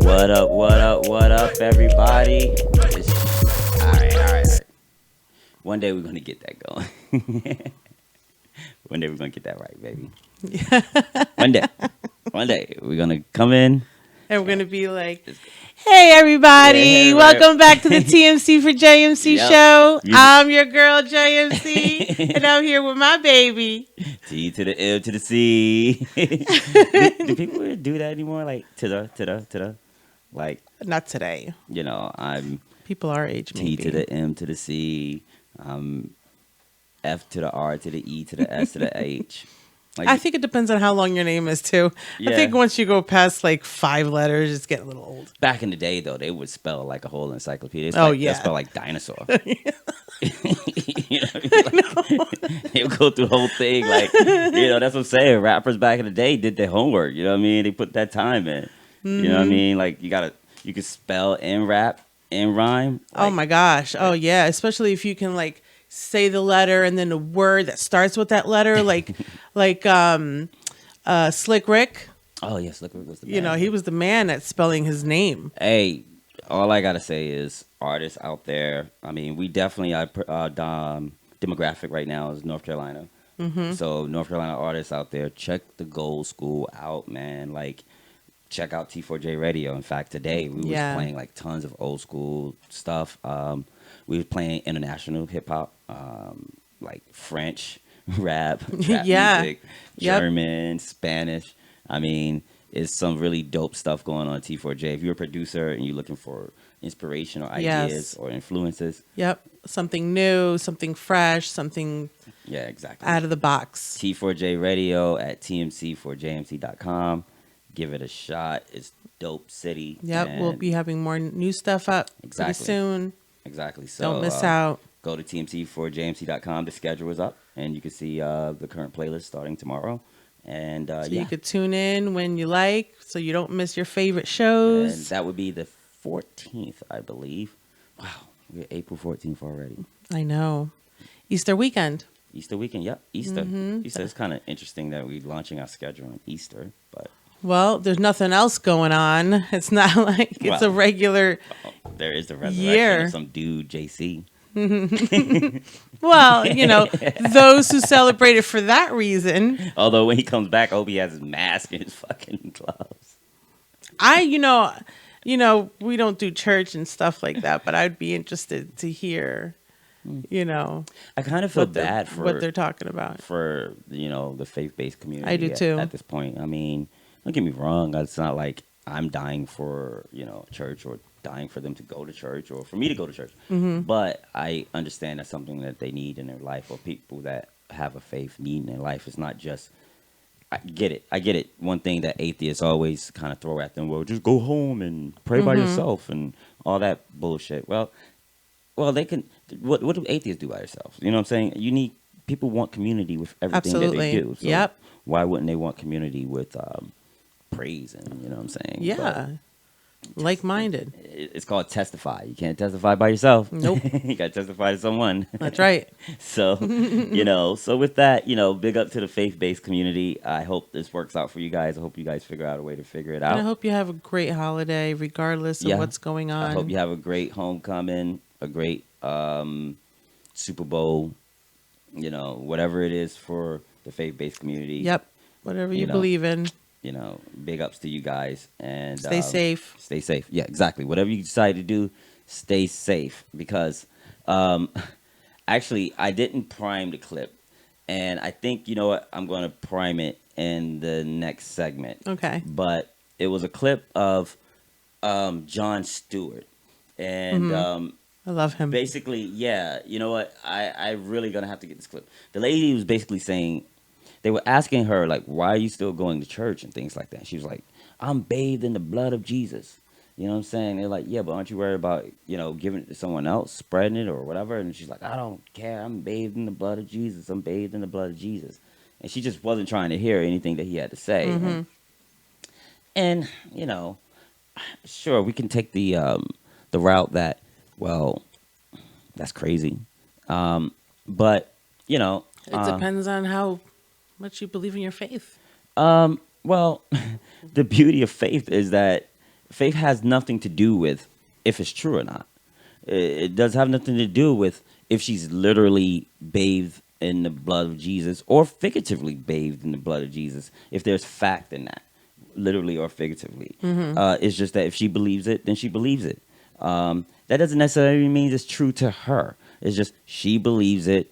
What up, everybody? All right. One day we're going to get that going. One day we're going to get that right, baby. One day we're going to come in. And we're going to be like, hey, everybody. Welcome back to the TMC4JMC show. I'm your girl, JMC, and I'm here with my baby. T to the M to the C. do people do that anymore? Like, to the, like. Not today. You know, I'm. People our age, maybe. T to the M to the C. F to the R to the E to the S to the H. Like, I think it depends on how long your name is, too. Yeah. I think once you go past, like, 5 letters, it's getting a little old. Back in the day, though, they would spell, like, a whole encyclopedia. They spell, like, dinosaur. You know what I mean? Like, they would go through the whole thing. Like, you know, that's what I'm saying. Rappers back in the day did their homework. You know what I mean? They put that time in. Mm-hmm. You know what I mean? Like, you can spell and rap and rhyme. Like, oh, my gosh. Oh, yeah. Especially if you can, like, say the letter and then a word that starts with that letter, like Slick Rick. Oh yeah, Slick Rick was the man. You know, he was the man at spelling his name. Hey, all I gotta say is artists out there. I mean, we definitely demographic right now is North Carolina. Mm-hmm. So North Carolina artists out there, check the Gold School out, man. Like, check out T4J Radio. In fact, today we was playing like tons of old school stuff. We were playing international hip hop, like French rap music, German, Spanish. I mean, it's some really dope stuff going on at T4J. If you're a producer and you're looking for inspiration or ideas or influences. Yep. Something new, something fresh, something out of the box. T4J Radio at TMC4JMC.com. Give it a shot. It's dope city. Yep. We'll be having more new stuff up pretty soon. Exactly. So don't miss out. Go to TMC4JMC.com. The schedule is up, and you can see the current playlist starting tomorrow. And so you could tune in when you like, so you don't miss your favorite shows. And that would be the 14th, I believe. Wow, we're April 14th already. I know. Easter weekend. Yep. Easter. Mm-hmm. Easter is kind of interesting that we're launching our schedule on Easter, but. Well, there's nothing else going on. It's not like it's a regular there is the resurrection of some dude, JC. Well, you know, those who celebrate it for that reason. Although when he comes back, I hope he has his mask and his fucking gloves. You know, we don't do church and stuff like that, but I'd be interested to hear, you know. I kind of feel bad for what they're talking about. For, you know, the faith-based community. I do too. At this point. I mean, don't get me wrong. It's not like I'm dying for, you know, church or dying for them to go to church or for me to go to church. Mm-hmm. But I understand that's something that they need in their life, or people that have a faith need in their life. It's not just, I get it. One thing that atheists always kind of throw at them, well, just go home and pray by yourself and all that bullshit. Well, they can, what do atheists do by themselves? You know what I'm saying? People want community with everything that they do. So why wouldn't they want community with praise and, you know what I'm saying? Yeah. Like-minded. It's called testify. You can't testify by yourself. Nope. You got to testify to someone. That's right. So, you know, with that, you know, big up to the faith-based community. I hope this works out for you guys. I hope you guys figure out a way to figure it out. And I hope you have a great holiday regardless of what's going on. I hope you have a great homecoming, a great Super Bowl, you know, whatever it is for the faith-based community. Yep. Whatever you believe in. You know, big ups to you guys, and stay safe. Stay safe. Yeah, exactly. Whatever you decide to do, stay safe. Because actually, I didn't prime the clip, and I think, you know what, I'm going to prime it in the next segment. Okay. But it was a clip of Jon Stewart, and I love him. Basically, yeah. You know what? I really gonna have to get this clip. The lady was basically saying. They were asking her, like, why are you still going to church and things like that? She was like, I'm bathed in the blood of Jesus. You know what I'm saying? They're like, yeah, but aren't you worried about, you know, giving it to someone else, spreading it or whatever? And she's like, I don't care. I'm bathed in the blood of Jesus. I'm bathed in the blood of Jesus. And she just wasn't trying to hear anything that he had to say. Mm-hmm. And, you know, sure, we can take the route that, well, that's crazy. But, you know. It depends on how much you believe in your faith. Well, the beauty of faith is that faith has nothing to do with if it's true or not. It does have nothing to do with if she's literally bathed in the blood of Jesus or figuratively bathed in the blood of Jesus. If there's fact in that, literally or figuratively, it's just that if she believes it, then she believes it. That doesn't necessarily mean it's true to her. It's just she believes it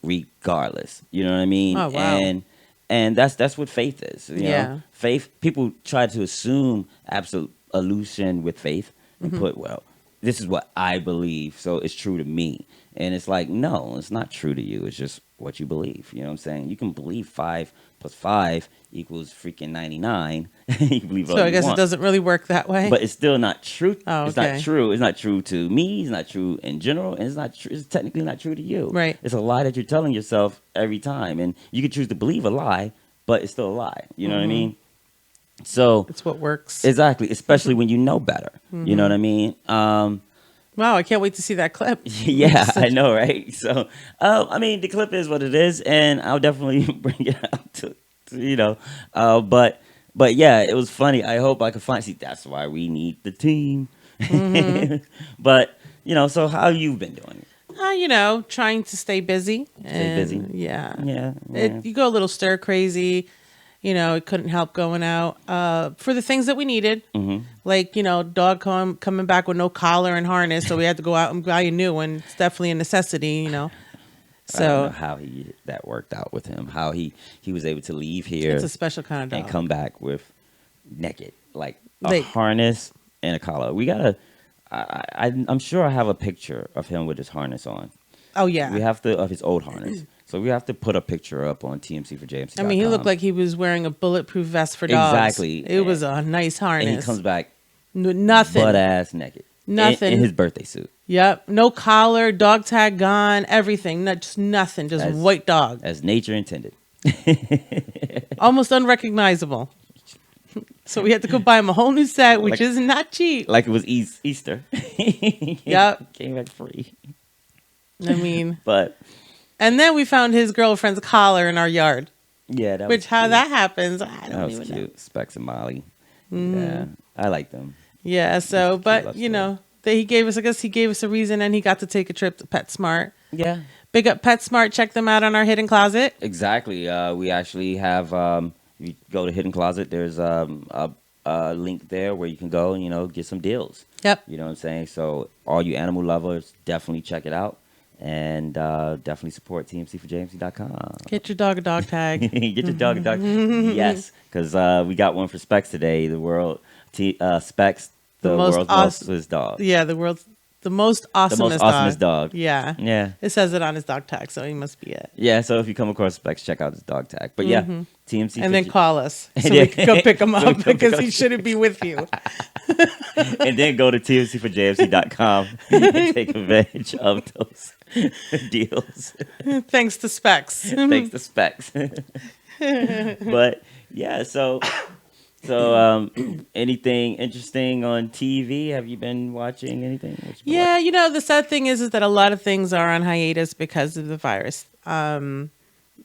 regardless. You know what I mean? Oh, wow. And that's what faith is. You Yeah. know? Faith, people try to assume absolution with faith and put, well, this is what I believe, so it's true to me. And it's like, no, it's not true to you. It's just what you believe. You know what I'm saying? You can believe 5 plus 5 equals freaking 99. You can believe all So I you guess want. it doesn't really work that way. But it's still not true. Oh, It's okay. not true. It's not true to me. It's not true in general. And it's not true. It's technically not true to you. Right. It's a lie that you're telling yourself every time. And you can choose to believe a lie, but it's still a lie. You know what I mean? So it's what works. exactly, especially when you know better. You know what I mean? Wow, I can't wait to see that clip. Yeah, I know, right? So, I mean, the clip is what it is, and I'll definitely bring it out to you know. But yeah, it was funny. I hope I can find. See, that's why we need the team. But you know, so how you been doing? You know, trying to stay busy. Stay busy? Yeah. Yeah. You go a little stir crazy. You know, it couldn't help going out for the things that we needed. Like, you know, dog coming back with no collar and harness. So we had to go out and buy a new one. It's definitely a necessity, you know. I don't know So how that worked out with him. How he was able to leave here it's a special kind of dog. and come back with naked, like a Like- harness and a collar. We gotta. I'm sure I have a picture of him with his harness on. Oh, yeah. We have to of his old harness. So we have to put a picture up on TMC4JMC. I mean, he looked like he was wearing a bulletproof vest for dogs. Exactly. It was a nice harness. And he comes back Nothing. butt ass naked. Nothing. In his birthday suit. Yep. No collar, dog tag gone, everything. Just nothing. Just As- white dog. As nature intended. Almost unrecognizable. So we had to go buy him a whole new set, which Like- is not cheap. Like it was Easter. Yep. Came back free. I mean, But and then we found his girlfriend's collar in our yard. yeah, that Which was how cute. that happens, I That don't was even cute. know. Specs and Molly. Yeah, I like them. Yeah. So, cute but love you story. know, he gave us. I guess he gave us a reason, and he got to take a trip to PetSmart. Yeah, Big up PetSmart. Check them out on our hidden closet. exactly. We actually have. You go to Hidden Closet. There's a link there where you can go and get some deals. Yep. You know what I'm saying? So all you animal lovers, definitely check it out. And definitely support TMC4JMC.com. Get your dog a dog tag. Get your dog a dog. Yes, because we got one for Specs today. The world Specs, the most world's awesome- most dog. Yeah, the most awesomest dog. Yeah. Yeah. It says it on his dog tag, so he must be it. Yeah, so if you come across Specs, check out his dog tag. But yeah, TMC. And then call us so Yeah. we can go pick him So we up can go because pick he up- shouldn't be with you. And then go to TMC4JMC.com and take advantage of those deals. Thanks to Specs. Thanks to Specs. But yeah, so anything interesting on TV? Have you been watching anything? What you been Yeah, the sad thing is that a lot of things are on hiatus because of the virus.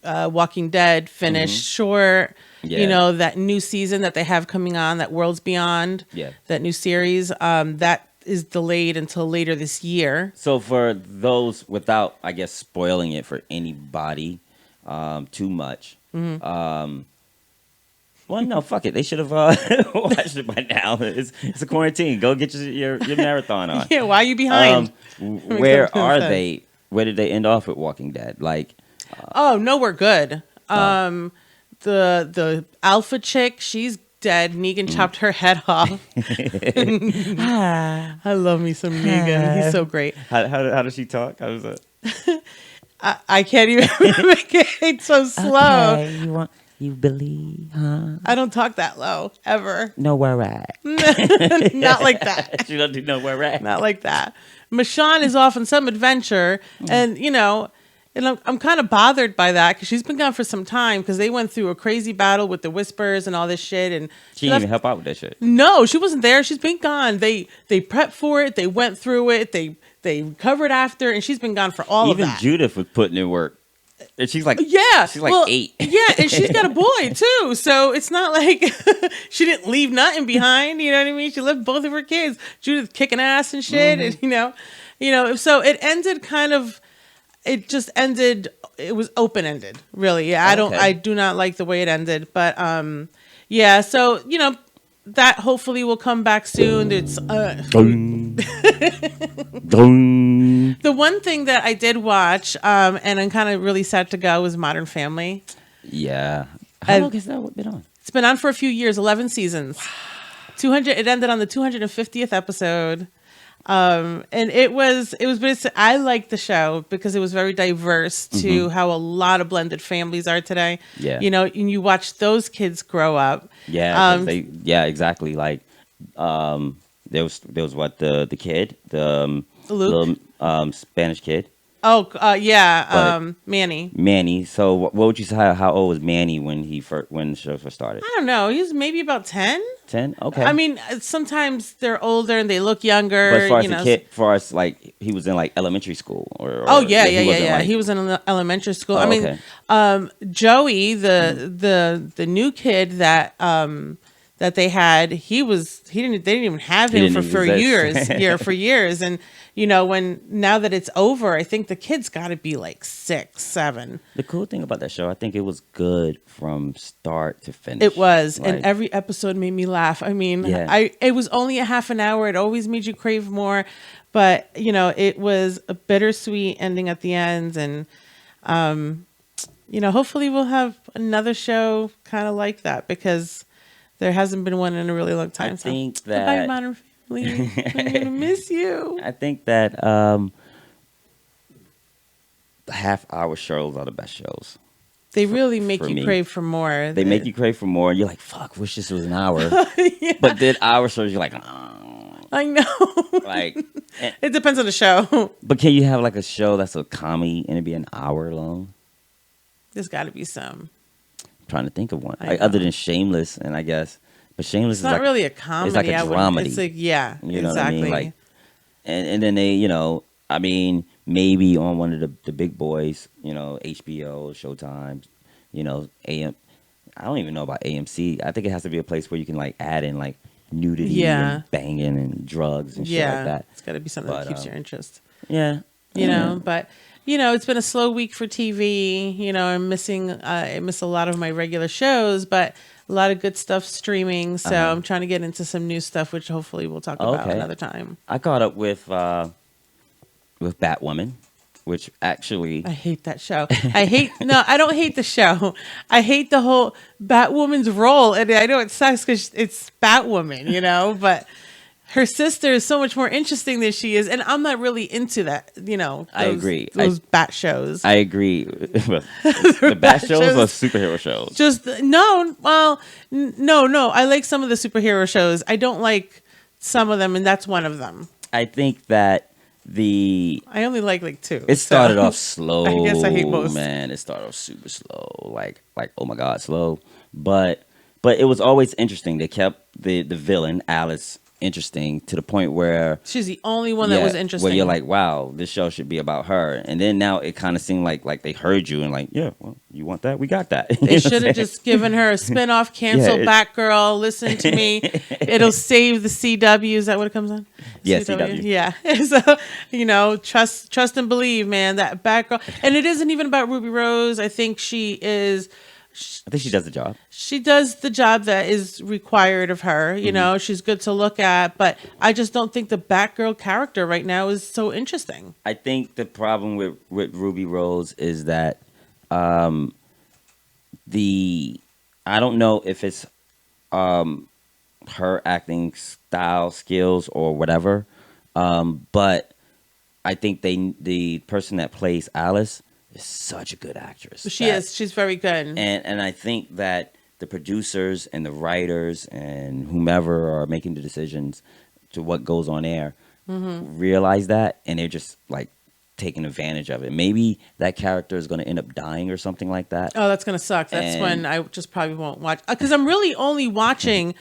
Walking Dead finished short. Yeah. That new season that they have coming on, that Worlds Beyond, Yeah. that new series, that is delayed until later this year. So for those, without, I guess, spoiling it for anybody too much, well, no, fuck it. They should have watched it by now. It's a quarantine. Go get your marathon on. Yeah, why are you behind? Where no are sense. they? Where did they end off with Walking Dead? Like, Oh, no, we're good. The alpha chick, she's dead. Negan chopped her head off. I love me some Negan. He's so great. how does she talk? How does that? I can't even make it. It's so slow. You believe, huh? I don't talk that low ever. Know where we're at. Not like that. She don't do know where we're at. Not like that. Michonne is off on some adventure, and I'm kind of bothered by that because she's been gone for some time because they went through a crazy battle with the Whispers and all this shit, and She didn't even help out with that shit. No, she wasn't there. She's been gone. They prepped for it. They went through it. They covered after, and she's been gone for all of Even that. Judith was putting in work. And she's like, Yeah, she's like 8. Yeah, and she's got a boy too, so it's not like she didn't leave nothing behind. You know what I mean? She left both of her kids. Judith kicking ass and shit, and So it ended kind of. It just ended. It was open ended, really. Yeah, I do not like the way it ended, but yeah. So that hopefully will come back soon. It's the one thing that I did watch, and I'm kind of really sad to go, was Modern Family. Yeah. How long has that been on? It's been on for a few years, 11 seasons. 200. It ended on the 250th episode. And it was I liked the show because it was very diverse to how a lot of blended families are today. Yeah. And you watch those kids grow up. Yeah. Exactly. Like, there was what the kid, the Luke? little Spanish kid. Oh, Manny. Manny. So what would you say? How old was Manny when the show first started? I don't know. He was maybe about 10. 10? Okay. I mean, sometimes they're older and they look younger. But as far as the kid, like he was in like elementary school or yeah. Like, he was in elementary school. Oh, I mean, okay. Joey, the new kid that they had, they didn't even have him for years. Yeah, for years. And now that it's over, I think the kid's got to be like 6, 7. The cool thing about that show, I think it was good from start to finish. It was, and every episode made me laugh. I mean, it was only a half an hour. It always made you crave more, but it was a bittersweet ending at the end, and hopefully we'll have another show kind of like that because there hasn't been one in a really long time. I think that goodbye, Modern Family. I'm gonna miss you. I think that half-hour shows are the best shows. They really make you crave for more. They make you crave for more. You're like, fuck, wish this was an hour. Yeah. But then hour shows, you're like, oh. I know. Like, it depends on the show. But can you have like a show that's a comedy and it be an hour long? There's got to be some. I'm trying to think of one, like other than Shameless, and I guess, but Shameless is not really a comedy. It's like a dramedy. It's like you know what I mean? Like, and then they, I mean, maybe on one of the big boys, HBO, Showtime, AM. I don't even know about AMC. I think it has to be a place where you can like add in like nudity and banging and drugs and shit like that. It's got to be something that keeps your interest. Yeah. But it's been a slow week for TV. I miss a lot of my regular shows, but a lot of good stuff streaming. So I'm trying to get into some new stuff, which hopefully we'll talk about another time. I caught up with Batwoman, which actually I hate that show. I don't hate the show. I hate the whole Batwoman's role, and I know it sucks because it's Batwoman, but her sister is so much more interesting than she is, and I'm not really into that. I agree. Those Bat shows. I agree. The Bat shows or superhero shows? Just no. Well, no. I like some of the superhero shows. I don't like some of them, and that's one of them. I think that I only like 2. It started off slow. I guess I hate most. Man, it started off super slow. Like oh my god, slow. But it was always interesting. They kept the villain Alice interesting to the point where she's the only one that was interesting. Where you're like, wow, this show should be about her. And then now it kind of seemed like they heard you and like, yeah, well, you want that? We got that. They should have just given her a spinoff, cancel Batgirl. Listen to me. It'll save the CW. Is that what it comes on? Yeah, CW. Yeah. So, trust and believe, man, that Batgirl. And it isn't even about Ruby Rose. I think she does the job. She does the job that is required of her. She's good to look at, but I just don't think the Batgirl character right now is so interesting. I think the problem with Ruby Rose is that I don't know if it's her acting style, skills, or whatever, but I think the person that plays Alice is such a good actress. She is. She's very good. And I think that the producers and the writers and whomever are making the decisions to what goes on air realize that, and they're just like taking advantage of it. Maybe that character is going to end up dying or something like that. Oh, that's going to suck. That's when I just probably won't watch, because I'm really only watching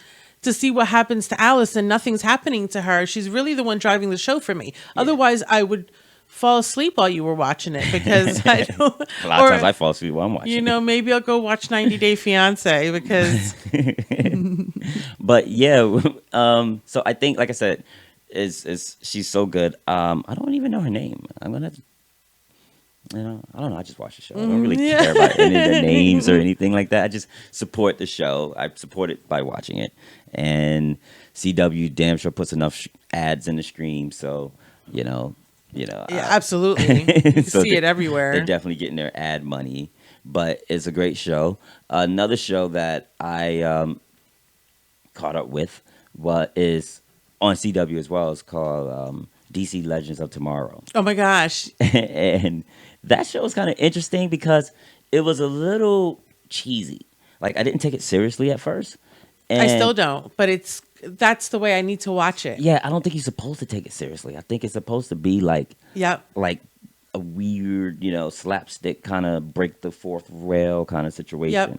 to see what happens to Alice, and nothing's happening to her. She's really the one driving the show for me. Yeah. Otherwise, I would fall asleep while you were watching it because I don't. A lot of times I fall asleep while I'm watching. You know, maybe I'll go watch 90 Day Fiance because. But yeah, so I think, like I said, is she's so good. I don't even know her name. I'm gonna have to, I don't know. I just watch the show. I don't really care about any of the names or anything like that. I just support the show. I support it by watching it. And CW damn sure puts enough ads in the stream, so yeah, absolutely. You can see it everywhere. They're definitely getting their ad money, but it's a great show. Another show that I caught up with is on CW as well. It's called DC Legends of Tomorrow. Oh my gosh! And that show was kind of interesting because it was a little cheesy. Like, I didn't take it seriously at first. And I still don't, but that's the way I need to watch it. Yeah, I don't think you're supposed to take it seriously. I think it's supposed to be like a weird, slapstick kind of break the fourth rail kind of situation.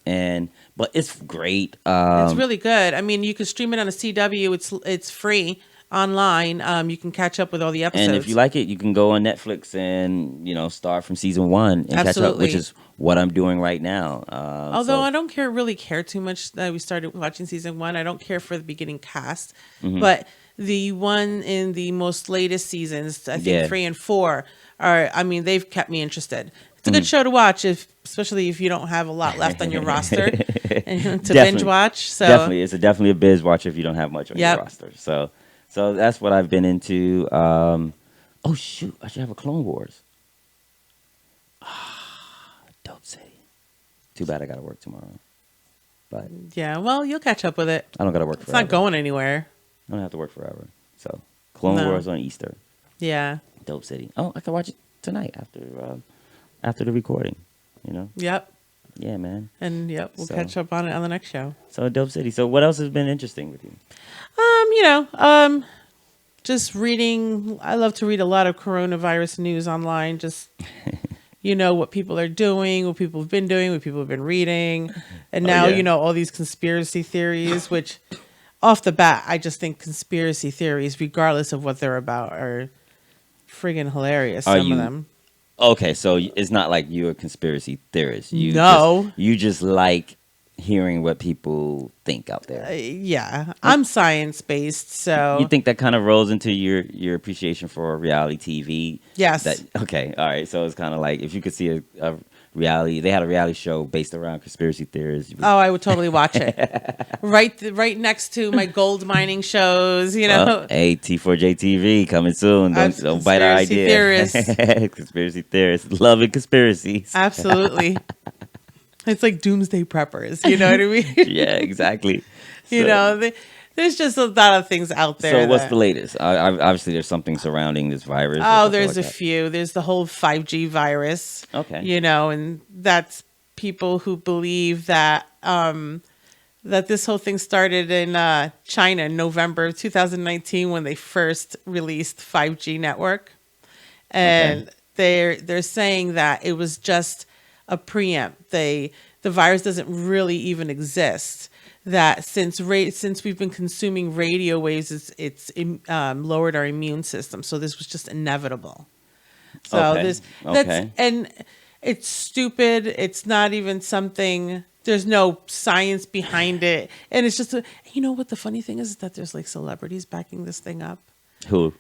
Yep. But it's great. It's really good. I mean, you can stream it on a CW. It's free online. You can catch up with all the episodes. And if you like it, you can go on Netflix and start from season 1 and catch up, which is what I'm doing right now. Although I don't really care too much that we started watching season 1. I don't care for the beginning cast, but the one in the most latest seasons, I think 3 and 4 they've kept me interested. It's a good show to watch, especially if you don't have a lot left on your roster and to binge watch. So definitely, it's definitely a binge watcher if you don't have much on your roster. So that's what I've been into. Oh shoot, I should have a Clone Wars. Dope City. Too bad I gotta work tomorrow. But yeah, well, you'll catch up with it. I don't gotta work forever. It's not going anywhere. I don't have to work forever. So Clone Wars on Easter. Yeah. Dope City. Oh, I can watch it tonight after the recording. Yep. Yeah, man. And we'll catch up on it on the next show. So Dope City. So what else has been interesting with you? Just reading. I love to read a lot of coronavirus news online. Just what people are doing, what people have been doing, what people have been reading, and now all these conspiracy theories. Which, off the bat, I just think conspiracy theories, regardless of what they're about, are friggin' hilarious. Some of them. Okay, so it's not like you're a conspiracy theorist. You just like hearing what people think out there. I'm science-based, so... You think that kind of rolls into your appreciation for reality TV? Yes. Okay, all right. So it's kind of like if you could see a reality... They had a reality show based around conspiracy theories. I would totally watch it. right next to my gold mining shows, Well, hey, T4J TV coming soon. Don't bite our idea. Conspiracy theorists. Loving conspiracies. Absolutely. It's like doomsday preppers. You know what I mean? Yeah, exactly. There's just a lot of things out there. So what's the latest? Obviously, there's something surrounding this virus. There's a few. There's the whole 5G virus. Okay. And that's people who believe that that this whole thing started in China in November of 2019 when they first released 5G network. And they're saying that it was just a preempt. The virus doesn't really even exist. That since we've been consuming radio waves, it's lowered our immune system. So this was just inevitable. So and it's stupid. It's not even something. There's no science behind it, and it's just what the funny thing is that there's like celebrities backing this thing up. Who?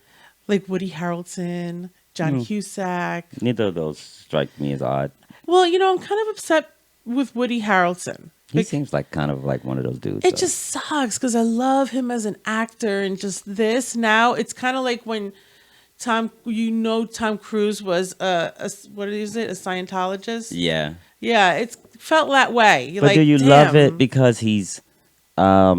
Like Woody Harrelson, John Cusack. Neither of those strike me as odd. Well, I'm kind of upset with Woody Harrelson. He seems like kind of like one of those dudes. It just sucks because I love him as an actor, and just this now it's kind of like when Tom Cruise was a Scientologist. Yeah. Yeah, it's felt that way. But do you love it because he's but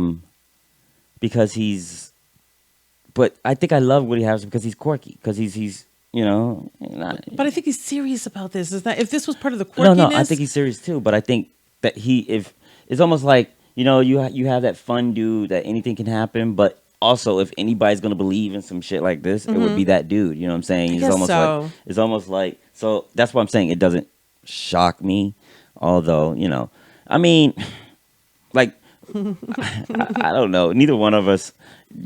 I think I love Woody Harrelson because he's quirky, because he's but I think he's serious about this. Is that if this was part of the quirkiness? No, I think he's serious too. But I think that if it's almost like you have that fun dude that anything can happen, but also if anybody's gonna believe in some shit like this, it would be that dude. You know what I'm saying? It's almost like so. That's what I'm saying. It doesn't shock me, although I mean, like I don't know. Neither one of us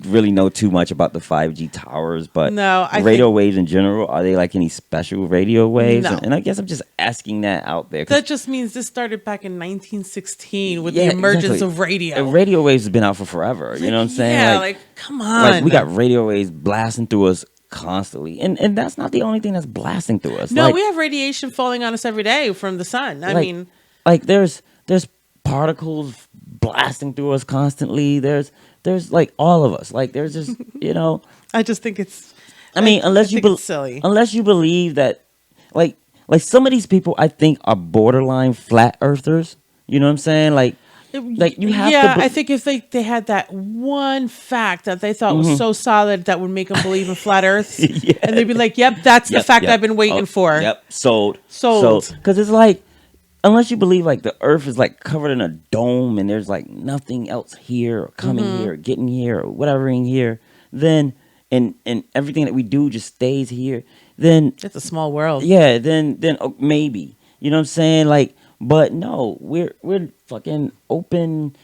really know too much about the 5G towers, but No, I radio think waves in general, are they like any special radio waves? no. And I guess I'm just asking that out there. That just means this started back in 1916 with Yeah, the emergence exactly. of radio. And radio waves have been out for forever. You know what I'm saying? Yeah, like come on. Like we got radio waves blasting through us constantly, and that's not the only thing that's blasting through us. No, like, we have radiation falling on us every day from the sun. I like- mean, like there's particles blasting through us constantly. There's like all of us. Like there's just I just think it's. I mean, unless you think it's silly. unless you believe that, like some of these people, I think are borderline flat earthers. You know what I'm saying? Like you have yeah, to. I think if they had that one fact that they thought was so solid that would make them believe in flat Earths, Yeah. and they'd be like, "Yep, that's the fact I've been waiting for." Yep, sold. Sold. Because it's like, unless you believe like the Earth is like covered in a dome and there's like nothing else here or coming here or getting here or whatever in here, then and everything that we do just stays here, then It's a small world. yeah, then maybe, you know what I'm saying? Like, but no, we're fucking open,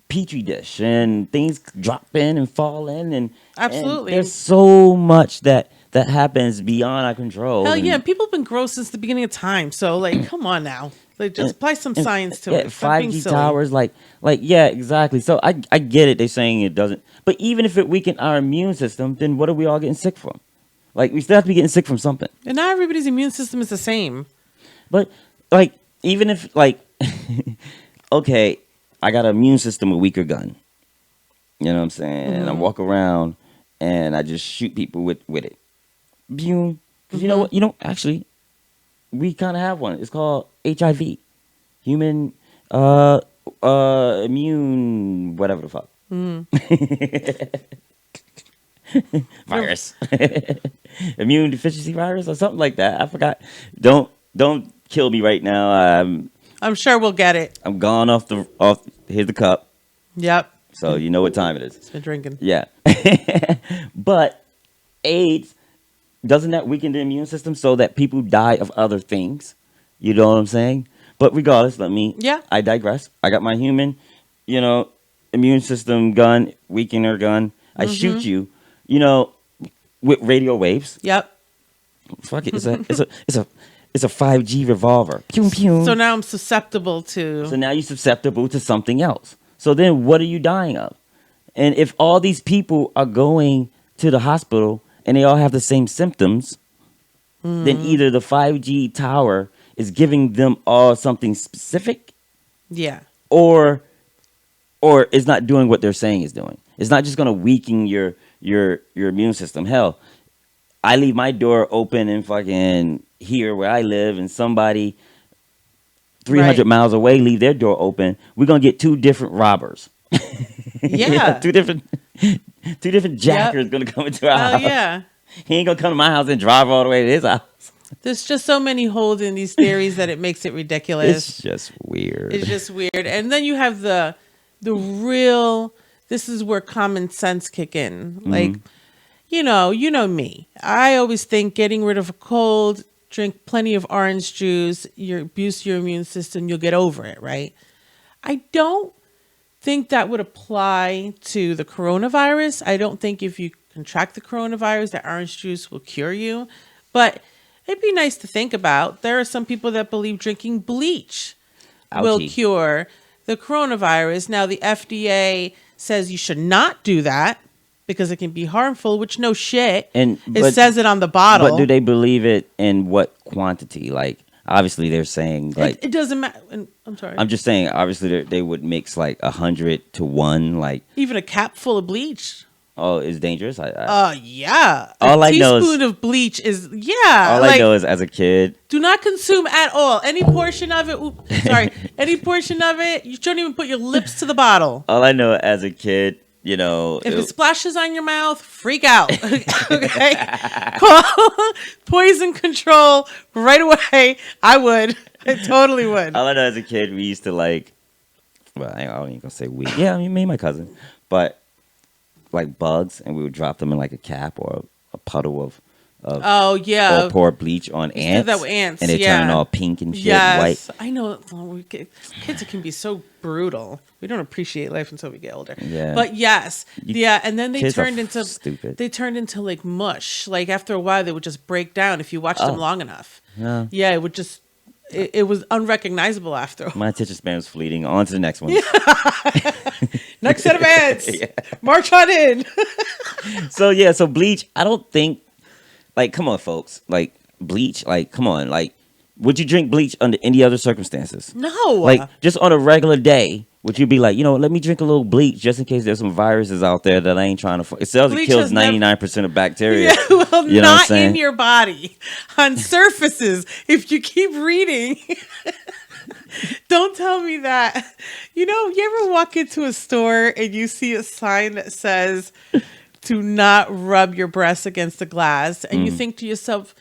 petri dish, and things drop in and fall in, and Absolutely. and there's so much that happens beyond our control. Hell and- yeah, people have been gross since the beginning of time. So like, come on now, like just apply some and- science to yeah, it. Stop being 5G silly. towers, like yeah, exactly. So I get it. They're saying it doesn't, but even if it weakened our immune system, then what are we all getting sick from? Like we still have to be getting sick from something. And not everybody's immune system is the same. But like, even if like, okay, I got an immune system a weaker gun. You know what I'm saying? And I walk around and I just shoot people with it. Because you know what? Actually, we kind of have one. It's called HIV, human immune whatever the fuck. Virus. Immune deficiency virus or something like that. I forgot. Don't kill me right now. I'm sure we'll get it. I'm gone off. Here's the cup. Yep, So you know what time it is. it's been drinking. Yeah. But AIDS, doesn't that weaken the immune system so that people die of other things? You know what I'm saying? But regardless, I digress. I got my human, immune system gun, weakener gun. I shoot you, with radio waves. Yep. Fuck it. It's a 5G revolver. Pew, pew. So now I'm susceptible to. So now you're susceptible to something else. So then what are you dying of? And if all these people are going to the hospital and they all have the same symptoms, then either the 5G tower is giving them all something specific, Yeah. or it's not doing what they're saying is doing. It's not just going to weaken your immune system. Hell, I leave my door open in fucking here where I live, and somebody 300 Right. miles away leave their door open. We're going to get two different robbers. Yeah. two different jackers going to come into our Oh house. yeah. He ain't going to come to my house and drive all the way to his house. There's just so many holes in these theories that it makes it ridiculous. It's just weird. It's just weird. And then you have the real. This is where common sense kick in. Like, you know me. I always think getting rid of a cold, drink plenty of orange juice, boost your immune system, you'll get over it, right? I don't think that would apply to the coronavirus. I don't think if you contract the coronavirus, that orange juice will cure you. But it'd be nice to think about. There are some people that believe drinking bleach will Ouchie. cure the coronavirus. Now, the FDA says you should not do that because it can be harmful, which no shit. It says it on the bottle. But do they believe it in what quantity? Like, obviously they're saying like it doesn't matter. I'm sorry. I'm just saying, obviously they would mix like 100 to 1. Like, Even a cap full of bleach. oh, it's dangerous. Yeah. All A I know is- teaspoon of bleach is, yeah. all I know is as a kid, Do not consume at all. Any portion of it, any portion of it, you shouldn't even put your lips to the bottle. all I know as a kid, If it splashes on your mouth, freak out. Okay? Call poison control right away. I would. I totally would. all I know as a kid, we used to like, well, I ain't gonna say we. Yeah, I mean, me and my cousin, but like bugs, and we would drop them in like a cap or a puddle Oh yeah, or pour bleach on we ants, did that with ants, and they're yeah. turning all pink and shit, Yes, white. I know. Kids can be so brutal. We don't appreciate life until we get older. Yeah. But yes, yeah, and then they Kids are turned into stupid. They turned into like mush. Like after a while, they would just break down if you watched them long enough. Yeah. Yeah, it would just. It was unrecognizable after. My attention span was fleeting. On to the next one. Next set of ads. March on in. So bleach, I don't think, like, come on, folks. Like, bleach, like, come on. Like, would you drink bleach under any other circumstances? No. Like, just on a regular day, would you be like, let me drink a little bleach just in case there's some viruses out there that I ain't trying to... It says it kills 99% of bacteria. Yeah, well, you know not in your body. On surfaces, if you keep reading... Don't tell me that. You ever walk into a store and you see a sign that says, do not rub your breasts against the glass, and you think to yourself,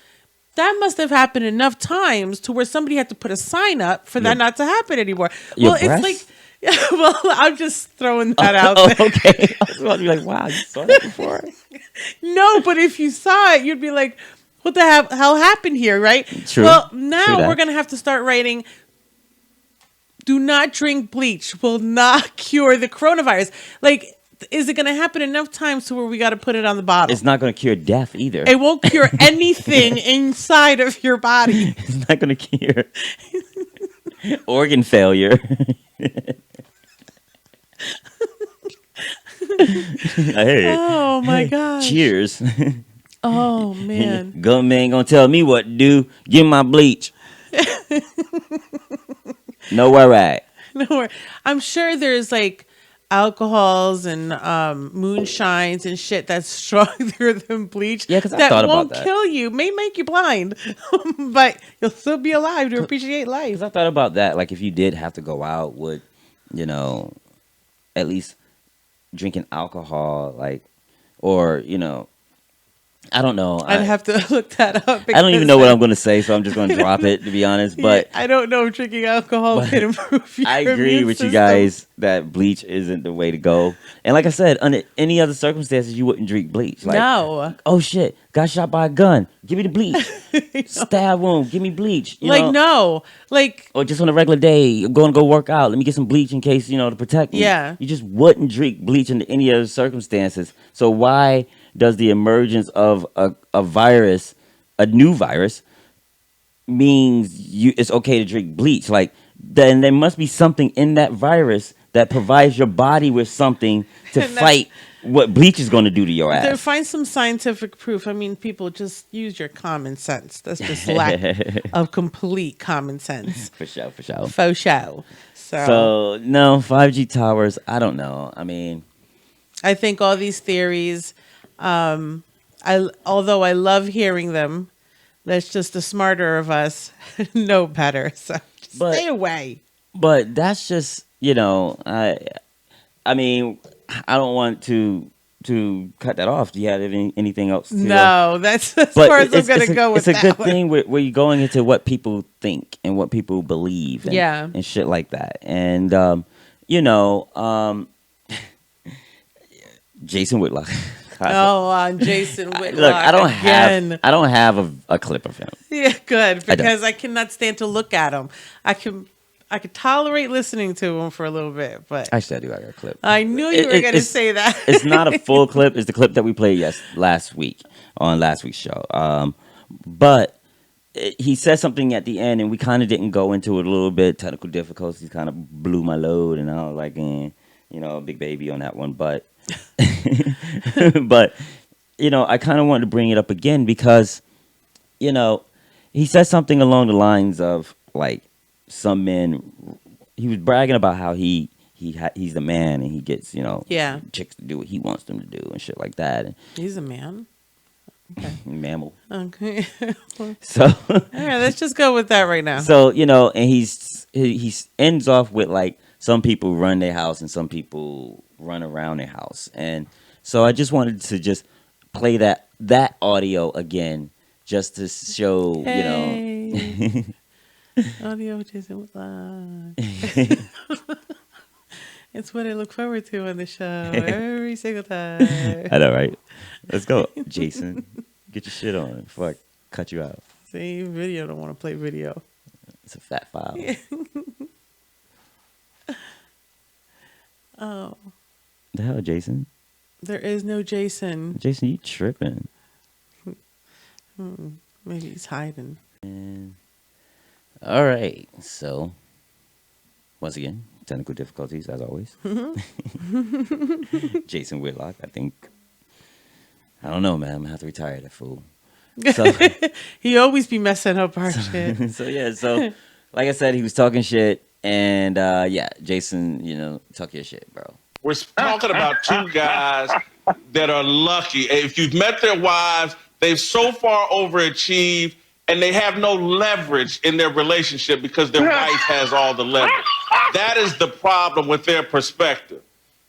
that must have happened enough times to where somebody had to put a sign up for that not to happen anymore. Well, it's like... Well, I'm just throwing that out there. Okay. I was about to be like, wow, you saw that before? No, but if you saw it, you'd be like, what the hell happened here, right? True. Well, now True we're going to have to start writing, do not drink bleach, will not cure the coronavirus. Like, is it going to happen enough times to where we got to put it on the bottle? It's not going to cure death either. It won't cure anything inside of your body. It's not going to cure organ failure. Hey. Oh my gosh. Cheers. Oh man. Goodman ain't gonna tell me what to do. Give me my bleach. No worry. No worry. I'm sure there's like alcohols and moonshines and shit that's stronger than bleach. Yeah, because I that thought about won't that. kill you. May make you blind, but you'll still be alive to appreciate life. Because I thought about that. Like, if you did have to go out, would at least drinking alcohol, like, or I don't know. I'd have to look that up. I don't even know what I'm going to say, so I'm just going to drop it, to be honest. But I don't know if drinking alcohol can improve your I agree immune with system. you guys that bleach isn't the way to go. And like I said, under any other circumstances, you wouldn't drink bleach. Like, no. Oh shit, got shot by a gun. Give me the bleach. Stab wound. Give me bleach. You know? No. Like, or just on a regular day, I'm going to go work out. Let me get some bleach in case, to protect me. Yeah. You just wouldn't drink bleach under any other circumstances. So why does the emergence of a virus, a new virus, means it's okay to drink bleach? Like, then there must be something in that virus that provides your body with something to fight what bleach is going to do to your ass. Find some scientific proof. I mean, people, just use your common sense. That's just lack of complete common sense. For sure. Faux show. So, no, 5G towers, I don't know. I mean, I think all these theories, although I love hearing them, that's just the smarter of us know better. So just stay away. But that's just, I mean, I don't want to cut that off. Do you have anything else? No, that's as far as I'm going to go with that. It's a good thing where you're going into what people think and what people believe and shit like that. And, Jason Whitlock. Jason Whitlock. Look, I don't have a clip of him. Yeah, good, because I cannot stand to look at him. I could tolerate listening to him for a little bit, but actually, I do. I got a clip. I knew you were going to say that. It's not a full clip. It's the clip that we played last week on last week's show. But he said something at the end, and we kind of didn't go into it a little bit. Technical difficulties kind of blew my load, and I was like, big baby on that one. But, but I kind of wanted to bring it up again because, he said something along the lines of like, some men, he was bragging about how he's the man and he gets chicks to do what he wants them to do and shit like that. And he's a man. Okay. Mammal. Okay. So all right, let's just go with that right now. So and he ends off with like, some people run their house and some people run around their house, and so I just wanted to just play that audio again just to show Audio Jason Whitlock. It's what I look forward to on the show every single time. I know, right? Let's go, Jason. Get your shit on before I cut you out. See, video don't want to play video. It's a fat file. Oh, The hell, Jason? there is no Jason. Jason, you tripping? Maybe he's hiding. And all right, so once again, technical difficulties as always. Jason Whitlock, I think. I don't know, man. I'm gonna have to retire that fool. So, He always be messing up our shit. so like I said, he was talking shit, and yeah, Jason, talk your shit, bro. We're talking about two guys that are lucky. If you've met their wives, they've so far overachieved, and they have no leverage in their relationship because their wife has all the leverage. That is the problem with their perspective.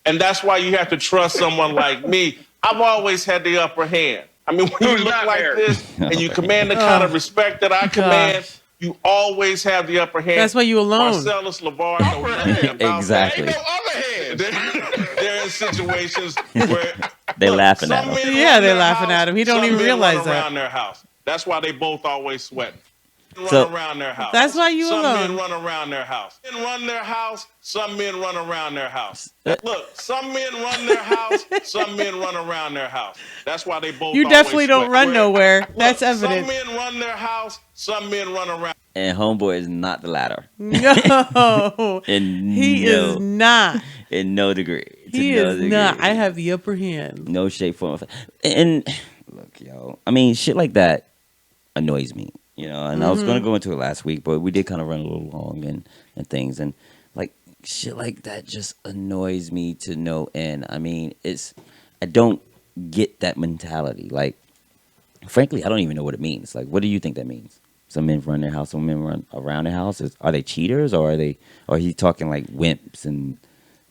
And that's why you have to trust someone like me. I've always had the upper hand. I mean, when you look like this and you command the kind of respect that I command, you always have the upper hand. That's why you alone. Marcellus LeVar knows nothing about Exactly. that. Ain't no other hand. They're in situations where They laughing at him. Yeah, they're laughing at him. He don't even realize that. Around their house. That's why they both always sweat. So- Run around their house. That's why you some alone. men run around their house. Men run their house. Some men run around their house. Look, some men run their house. Some men run around their house. That's why they both. You always definitely don't sweat. run nowhere. Look, That's evident. Some men run their house. Some men run around. And homeboy is not the latter. No, he is not. In no degree. To He no is degree. not. I have the upper hand. No shape, form, or fashion. And look, yo, I mean, shit like that annoys me, and I was going to go into it last week, but we did kind of run a little long and things. And like shit like that just annoys me to no end. I mean, I don't get that mentality. Like, frankly, I don't even know what it means. Like, what do you think that means? Some men run their house, some men run around their house. Are they cheaters, or are he talking like wimps and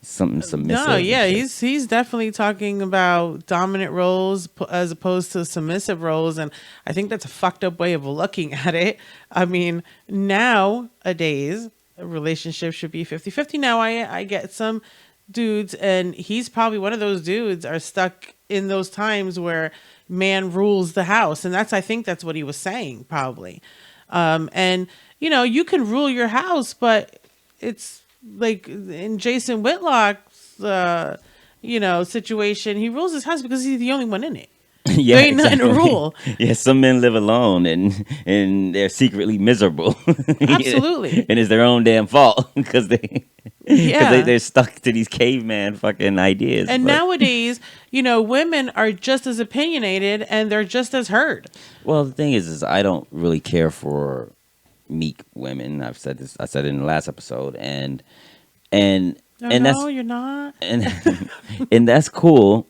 something submissive? No, yeah, and shit? he's definitely talking about dominant roles as opposed to submissive roles, and I think that's a fucked up way of looking at it. I mean, nowadays, a relationship should be 50-50. Now, I get some dudes, and he's probably one of those dudes are stuck in those times where man rules the house, and I think that's what he was saying, probably. And, you can rule your house, but it's like in Jason Whitlock's, situation, he rules his house because he's the only one in it. Yeah, there ain't nothing to exactly. rule. Yeah, some men live alone and they're secretly miserable. Absolutely. And it's their own damn fault because Yeah. they're stuck to these caveman fucking ideas. And But- nowadays, women are just as opinionated and they're just as heard. well, the thing is I don't really care for meek women. I've said this. I said it in the last episode, and No, you're not. and that's cool.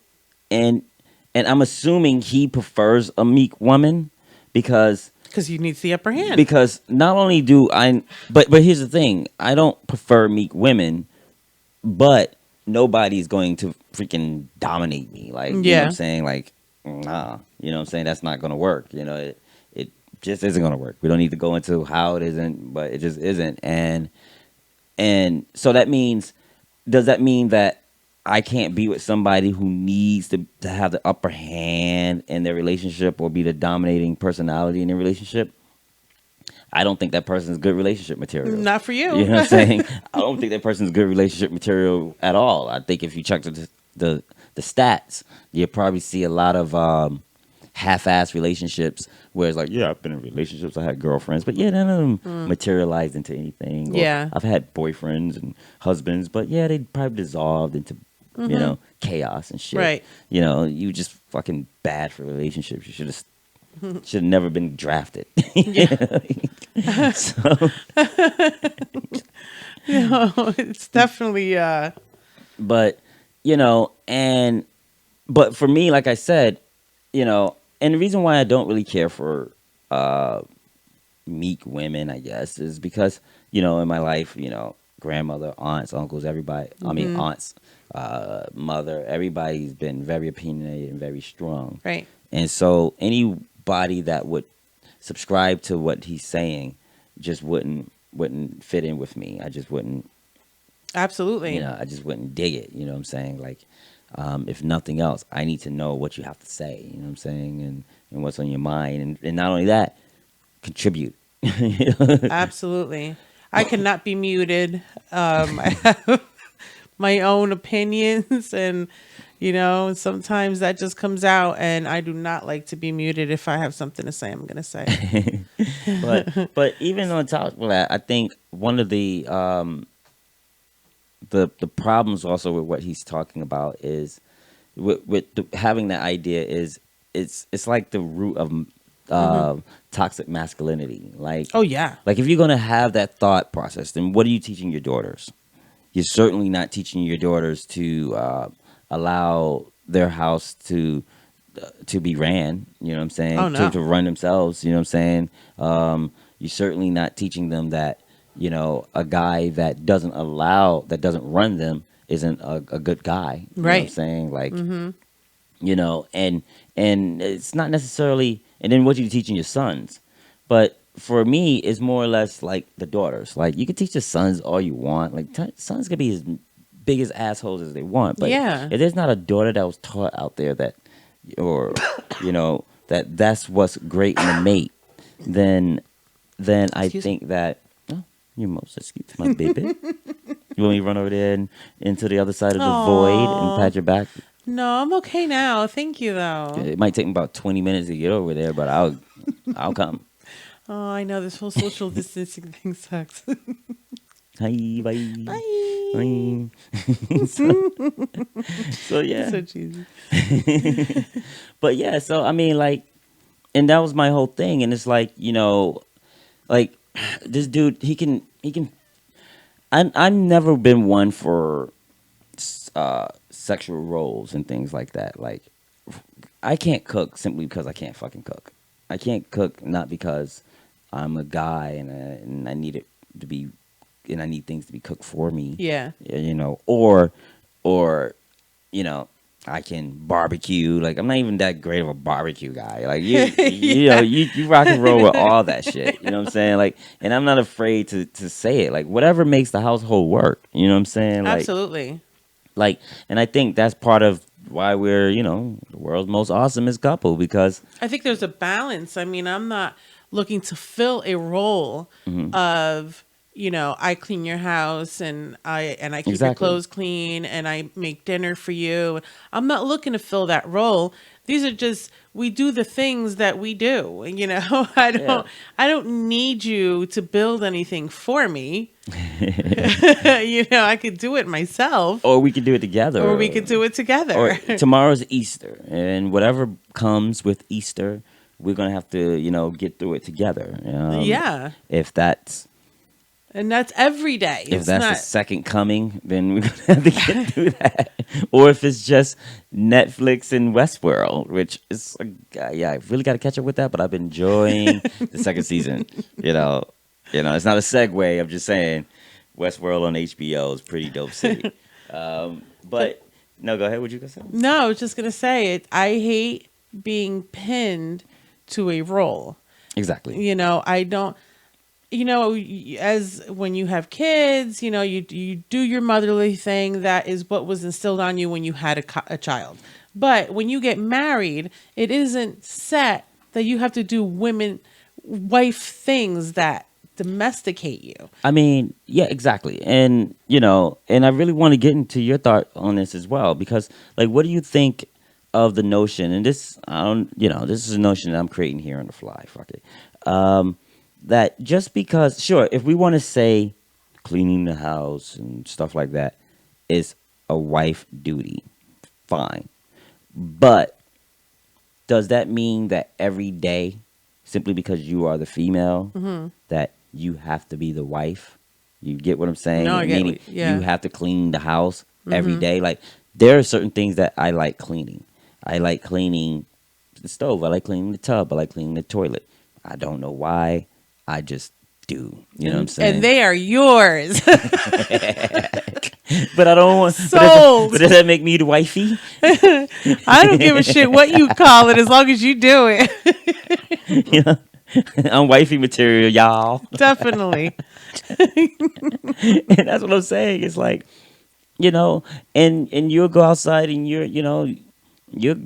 And I'm assuming he prefers a meek woman because Because he needs the upper hand. Because not only do I, but here's the thing: I don't prefer meek women, but nobody's going to freaking dominate me. Like, you know what I'm saying? Like, nah, you know what I'm saying? That's not gonna work. It just isn't gonna work. We don't need to go into how it isn't, but it just isn't. And so that means, does that mean that I can't be with somebody who needs to have the upper hand in their relationship or be the dominating personality in their relationship? I don't think that person's good relationship material. Not for you. You know what I'm saying? I don't think that person's good relationship material at all. I think if you check the stats, you'll probably see a lot of half-ass relationships where it's like, yeah, I've been in relationships, I had girlfriends, but yeah, none of them materialized into anything. Or Yeah. I've had boyfriends and husbands, but yeah, they probably dissolved into chaos and shit. Right. You just fucking bad for relationships. You should have never been drafted. So, It's definitely but but for me, like I said, and the reason why I don't really care for meek women, I guess, is because in my life, grandmother, aunts, uncles, everybody. I mean, aunts, mother, everybody's been very opinionated and very strong. right. And so anybody that would subscribe to what he's saying just wouldn't fit in with me. I just wouldn't. Absolutely. I just wouldn't dig it. You know what I'm saying? Like, if nothing else, I need to know what you have to say. You know what I'm saying? and what's on your mind, and not only that, contribute. Absolutely. I cannot be muted. I have my own opinions, and sometimes that just comes out, and I do not like to be muted. If I have something to say, I'm going to say. But even on top of that, I think one of the problems also with what he's talking about is having that idea is it's like the root of toxic masculinity. Like, Oh yeah. like if you're gonna have that thought process, then what are you teaching your daughters? You're certainly not teaching your daughters to allow their house to be ran. You know what I'm saying? Oh, no. To run themselves. You know what I'm saying? You're certainly not teaching them that a guy that doesn't run them isn't a good guy. You know what I'm Right. saying? Like, and it's not necessarily. And then what are you teaching your sons? But for me, it's more or less like the daughters. Like, you can teach your sons all you want. Like, sons can be as big as assholes as they want. But Yeah. if there's not a daughter that was taught out there that, or that's what's great in a mate, then I think that. Oh, you're most excuse my baby. You want me to run over there and into the other side of the void and pat your back? No, I'm okay now. Thank you, though. It might take me about 20 minutes to get over there, but I'll come. Oh, I know this whole social distancing thing sucks. Hi, bye. Bye. So yeah. So cheesy. But yeah, so I mean, like, and that was my whole thing, and it's like, like this dude, he can. I've never been one for sexual roles and things like that. Like, I can't cook simply because I can't fucking cook. I can't cook not because I'm a guy and I need it to be, and I need things to be cooked for me. Yeah. Or I can barbecue. Like, I'm not even that great of a barbecue guy. Like, you rock and roll with all that shit. You know what I'm saying? Like, and I'm not afraid to say it. Like, whatever makes the household work. You know what I'm saying? Like, Absolutely. Like, and I think that's part of why we're, the world's most awesomest couple, because I think there's a balance. I mean, I'm not looking to fill a role of, I clean your house and I keep your clothes clean and I make dinner for you. I'm not looking to fill that role. These are just, we do the things that we do. I don't need you to build anything for me. I could do it myself. Or we could do it together. Or we could do it together. Or tomorrow's Easter, and whatever comes with Easter, we're gonna have to, get through it together. Yeah. If that's And that's every day. If that's the second coming, then we're going to have to get through that. Or if it's just Netflix and Westworld, which is, I really got to catch up with that, but I've been enjoying the second season. It's not a segue. I'm just saying Westworld on HBO is pretty dope city. But no, go ahead. What you going to say? No, I was just going to say it. I hate being pinned to a role. Exactly. I don't. As when you have kids, you do your motherly thing. That is what was instilled on you when you had a child. But when you get married, it isn't set that you have to do wife things that domesticate you. I mean, yeah, exactly. And, and I really want to get into your thought on this as well, because, like, what do you think of the notion? And this, this is a notion that I'm creating here on the fly. Fuck it. That just because, sure, if we want to say cleaning the house and stuff like that is a wife duty, fine. But does that mean that every day, simply because you are the female, that you have to be the wife? You get what I'm saying? No, I get Meaning yeah. you have to clean the house every day. Like, there are certain things that I like cleaning. I like cleaning the stove. I like cleaning the tub. I like cleaning the toilet. I don't know why. I just do. You know what I'm saying? And they are yours. But I don't want. Sold. But does that make me the wifey? I don't give a shit what you call it as long as you do it. I'm wifey material, y'all. Definitely. And that's what I'm saying. It's like, and you'll go outside and you're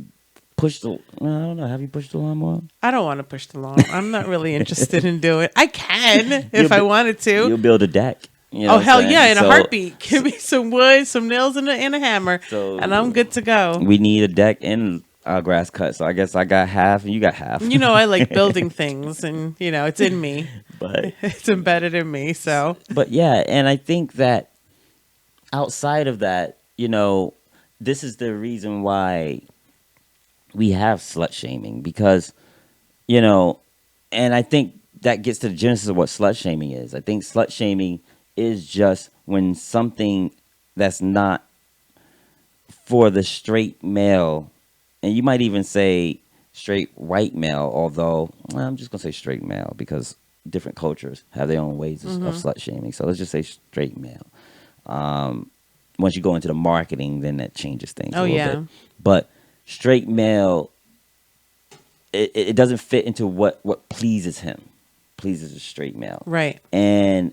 push the. I don't know. Have you pushed the lawnmower? I don't want to push the lawn. I'm not really interested in doing it. I can if You'll I bu- wanted to. You'll build a deck. You know Oh what I'm hell saying? yeah! In a So- heartbeat. Give me some wood, some nails, and a hammer, So- and I'm good to go. We need a deck and grass cut. So I guess I got half and you got half. You know, I like building things, and you know, it's in me. But It's embedded in me. So yeah, and I think that outside of that, you know, this is the reason why we have slut shaming because, you know, and I think that gets to the genesis of what slut shaming is. I think slut shaming is just when something that's not for the straight male, and you might even say straight white male, although I'm just going to say straight male because different cultures have their own ways of slut shaming. So let's just say straight male. Once you go into the marketing, then that changes things a little bit. But straight male, it doesn't fit into what pleases him. Pleases a straight male. right. And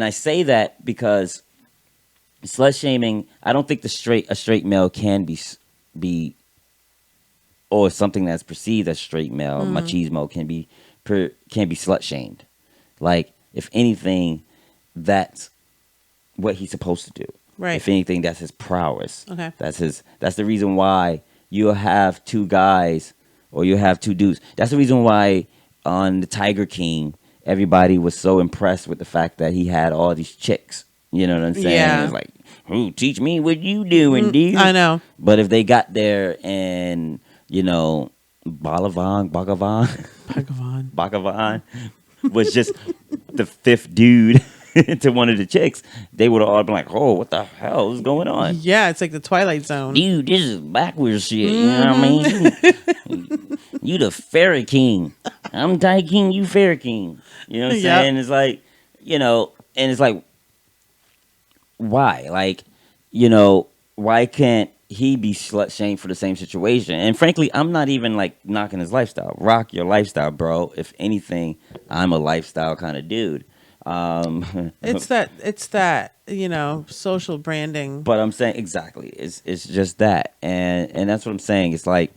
I say that because slut shaming, I don't think a straight male can be or something that's perceived as straight male, machismo can be slut shamed. Like, if anything, that's what he's supposed to do. Right. If anything, that's his prowess. Okay. That's the reason why you'll have two guys or you have two dudes. That's the reason why on the Tiger King, everybody was so impressed with the fact that he had all these chicks. You know what I'm saying? Yeah. It's like, "Ooh, teach me what you doing, dude." I know. But if they got there and, you know, Bhagavan was just the fifth dude to one of the chicks, they would have all been like, "Oh, what the hell is going on?" Yeah, it's like the Twilight Zone. Dude, this is backwards shit. You know what I mean? You the fairy king. I'm Tiger King, you fairy king. You know what I'm Yep. saying? It's like, you know, and it's like, why? Like, you know, why can't he be slut shamed for the same situation? And frankly, I'm not even like knocking his lifestyle. Rock your lifestyle, bro. If anything, I'm a lifestyle kind of dude. It's that, you know, social branding. But I'm saying exactly. It's just that. And that's what I'm saying. It's like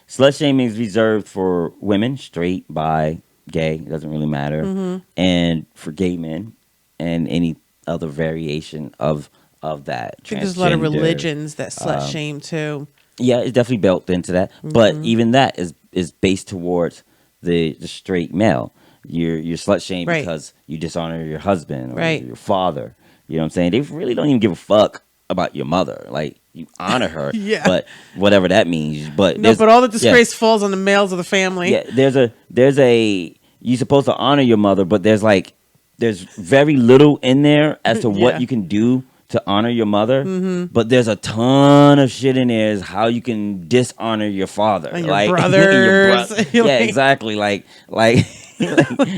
slut shaming is reserved for women, straight, bi, gay, it doesn't really matter. And for gay men and any other variation of that. I think there's a lot of transgender. religions that slut shame too. Yeah, it's definitely built into that. But even that is based towards the straight male. You're slut shamed Right. because you dishonor your husband or Right. your father. You know what I'm saying? They really don't even give a fuck about your mother. Like, you honor her, Yeah. but whatever that means. But No, but all the disgrace falls on the males of the family. Yeah, there's a you're supposed to honor your mother, but there's very little in there as to what Yeah. you can do to honor your mother. But there's a ton of shit in there is how you can dishonor your father, And your like brothers. yeah, Like- exactly. Like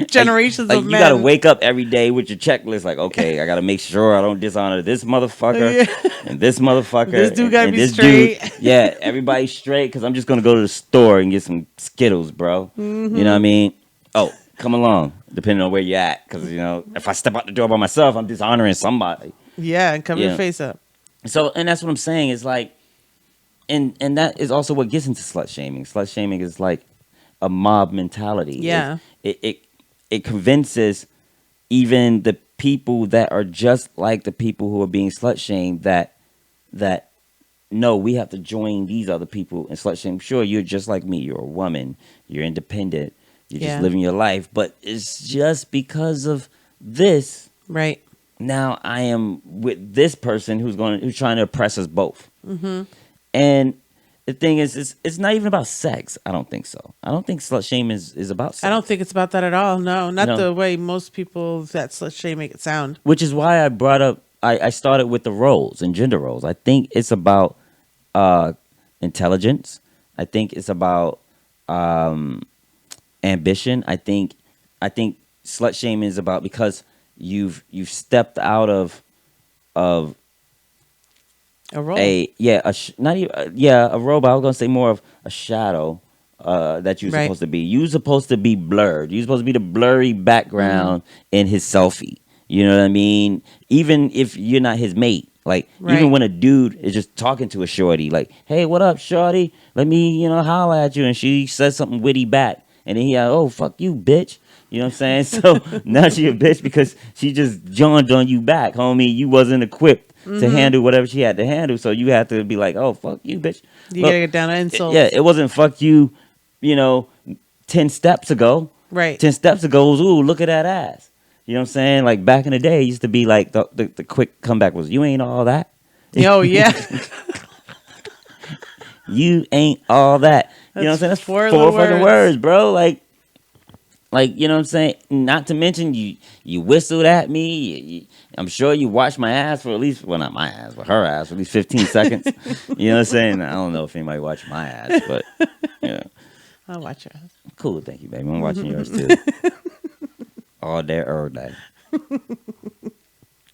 Generations like of you men. gotta wake up every day with your checklist. Like, okay, I gotta make sure I don't dishonor this motherfucker and this motherfucker. This dude gotta be this straight. Dude. Yeah, everybody's straight because I'm just gonna go to the store and get some Skittles, bro. You know what I mean? Oh, come along, depending on where you're at, because you know if I step out the door by myself, I'm dishonoring somebody. Yeah, and cover Yeah. your face up. So, and that's what I'm saying is like, and that is also what gets into slut shaming. Slut shaming is like a mob mentality. Yeah. It convinces even the people that are just like the people who are being slut shamed that no, we have to join these other people and slut shame. Sure, you're just like me. You're a woman. You're independent. You're Yeah. just living your life. But it's just because of this. Right. Now I am with this person who's trying to oppress us both. And the thing is, it's not even about sex. I don't think so. I don't think slut shame is about sex. I don't think it's about that at all. No, not No. the way most people that slut shame make it sound. Which is why I brought up, I started with the roles and gender roles. I think it's about intelligence. I think it's about ambition. I think slut shaming is about because you've stepped out of A role. a role, but I was gonna say more of a shadow that you're Right. supposed to be. You're supposed to be blurred. You're supposed to be the blurry background in his selfie. You know what I mean? Even if you're not his mate, Like Right. even when a dude is just talking to a shorty, like, "Hey, what up, shorty? Let me, holler at you," and she says something witty back, and then he, "Oh, fuck you, bitch." You know what I'm saying? So now she a bitch because she just jawned on you back, homie. You wasn't equipped to handle whatever she had to handle, so you have to be like, "Oh, fuck you, bitch." You gotta get down to insults. Yeah, it wasn't fuck you, 10 steps ago. Right. 10 steps ago was, ooh, look at that ass. You know what I'm saying? Like back in the day, it used to be like the quick comeback was, "You ain't all that." Oh, yeah. You ain't all that. You know what I'm saying? That's four four little fucking words, bro. Like, you know what I'm saying? Not to mention you whistled at me. I'm sure you watched my ass for at least, well, not my ass, but her ass for at least 15 seconds. You know what I'm saying? I don't know if anybody watched my ass, but yeah. I'll watch your ass. Cool, thank you, baby. I'm watching yours too. All day, every day.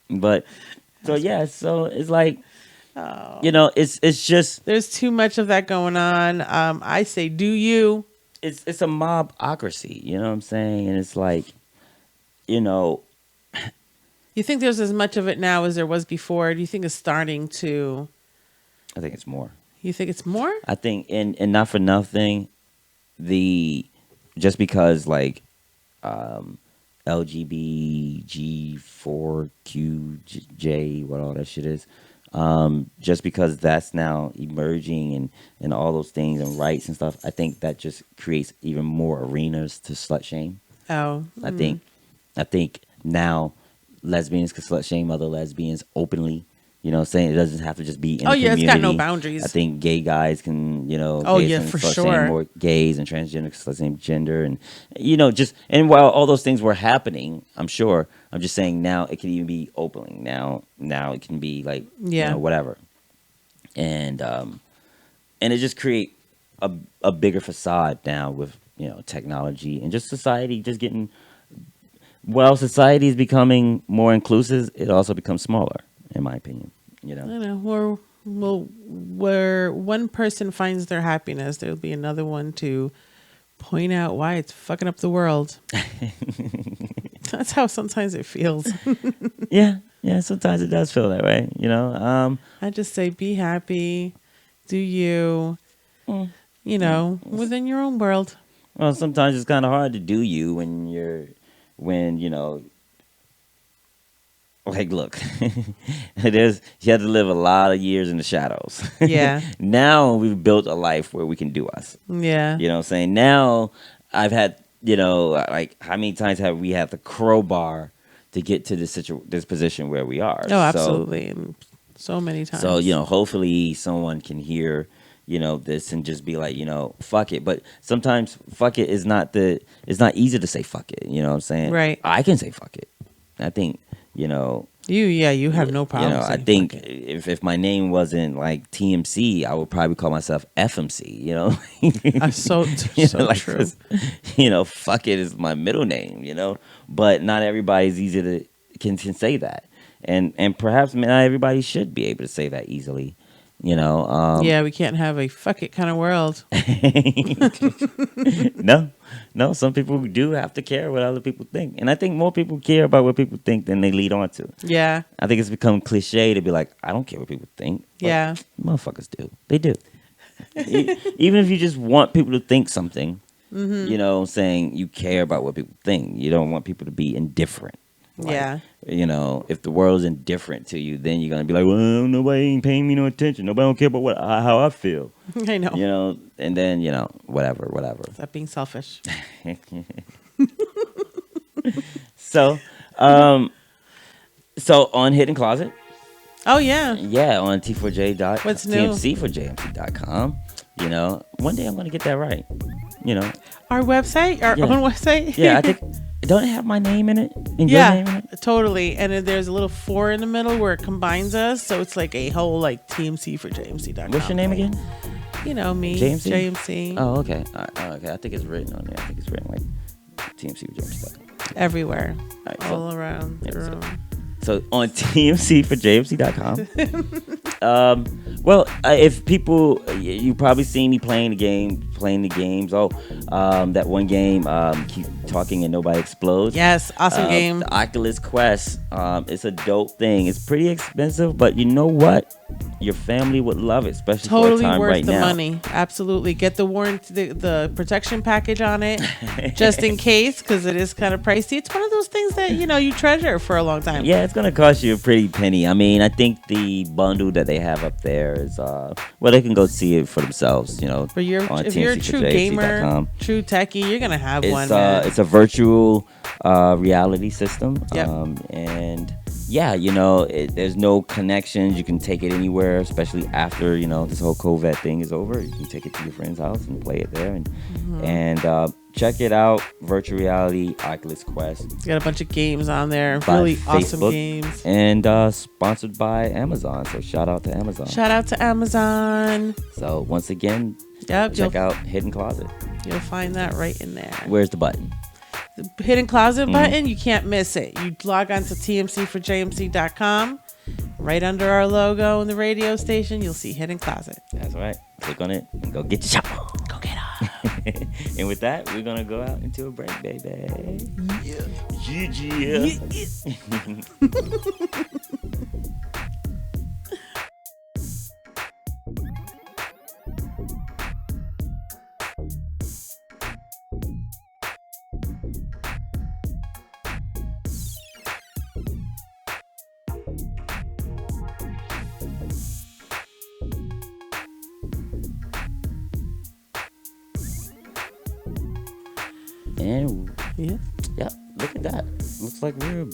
But so yeah, so it's like, it's just There's too much of that going on. I say, do you? it's a mobocracy. You know what I'm saying? And it's like, You think there's as much of it now as there was before? Do you think it's starting to? I think it's more. You think it's more? I think, and not for nothing, just because like LGB, G4QJ, what all that shit is, just because that's now emerging and all those things and rights and stuff, I think that just creates even more arenas to slut shame. Oh, I think now lesbians can slut shame other lesbians openly. You know what I'm saying? It doesn't have to just be in the it's community. got no boundaries. I think gay guys can, Oh, gays yeah, can for slut sure. shame more gays, and transgender can slut shame gender, and and while all those things were happening, I'm sure, I'm just saying now it can even be openly. Now it can be like, whatever. And it just create a bigger facade now with, technology and just society just getting, while society is becoming more inclusive, it also becomes smaller, in my opinion. I know. Where one person finds their happiness, there'll be another one to point out why it's fucking up the world. That's how sometimes it feels. Yeah, sometimes it does feel that way, I just say, be happy, do you, within your own world. Well, sometimes it's kind of hard to do you like, look, you had to live a lot of years in the shadows. Yeah. Now we've built a life where we can do us. Yeah. You know what I'm saying? Now I've had, like, how many times have we had the crowbar to get to this position where we are? Oh, absolutely. And so many times. So, hopefully someone can hear, this and just be like, fuck it. But sometimes fuck it is it's not easy to say fuck it. You know what I'm saying? Right. I can say fuck it. I think, you have no problem. I think if my name wasn't like TMC, I would probably call myself FMC, That's so like, true. Fuck it is my middle name, but not everybody's easy to can say that. And perhaps not everybody should be able to say that easily. We can't have a fuck it kind of world. No, some people do have to care what other people think. And I think more people care about what people think than they lead on to. Yeah. I think it's become cliche to be like, I don't care what people think. But yeah. Motherfuckers do. They do. Even if you just want people to think something, saying you care about what people think. You don't want people to be indifferent. Like, yeah. If the world's indifferent to you, then you're going to be like, well, nobody ain't paying me no attention. Nobody don't care about how I feel. I know. And then, whatever. Stop being selfish. So on Hidden Closet. Oh, yeah. Yeah, on T4J. What's new? TMC4JMC.com. One day I'm going to get that right. Our website? Our own website? Yeah, I think... Don't it have my name in it? Your name in it? Totally. And then there's a little 4 in the middle where it combines us. So it's like a whole like TMC4JMC.com. What's your name again? Me. JMC. Oh, okay. Okay. I think it's written on there. I think it's written like TMC4JMC.com. Everywhere. Right, all around the room. So on TMC4JMC.com. If people, you probably seen me playing the games. Oh, That one game, Keep Talking and Nobody Explodes. Yes, awesome game. The Oculus Quest. It's a dope thing. It's pretty expensive, but you know what? Your family would love it, especially Totally for a time worth right the now. money. Absolutely. Get the warranty, the protection package on it, just in case, because it is kind of pricey. It's one of those things that, you treasure for a long time. Yeah, it's gonna cost you a pretty penny. I mean, I think the bundle that they have up there is well, they can go see it for themselves. But if you're a TMC4JMC.com. true gamer, true techie, you're gonna have one. Man. It's a virtual reality system. Yep. And yeah, there's no connections. You can take it anywhere, especially after this whole COVID thing is over. You can take it to your friend's house and play it there, and check it out. Virtual reality Oculus Quest. It's got a bunch of games on there. By Really Facebook, awesome games. And sponsored by Amazon. So shout out to Amazon. Shout out to Amazon. So once again, Yep, check out Hidden Closet. You'll find that right in there. Where's the button? The Hidden Closet button, you can't miss it. You log on to TMC4JMC.com. Right under our logo in the radio station, you'll see Hidden Closet. That's right. Click on it and go get your shop. Go get it. And with that, we're gonna go out into a break, baby. Yeah. And yeah, look at that. Looks like we're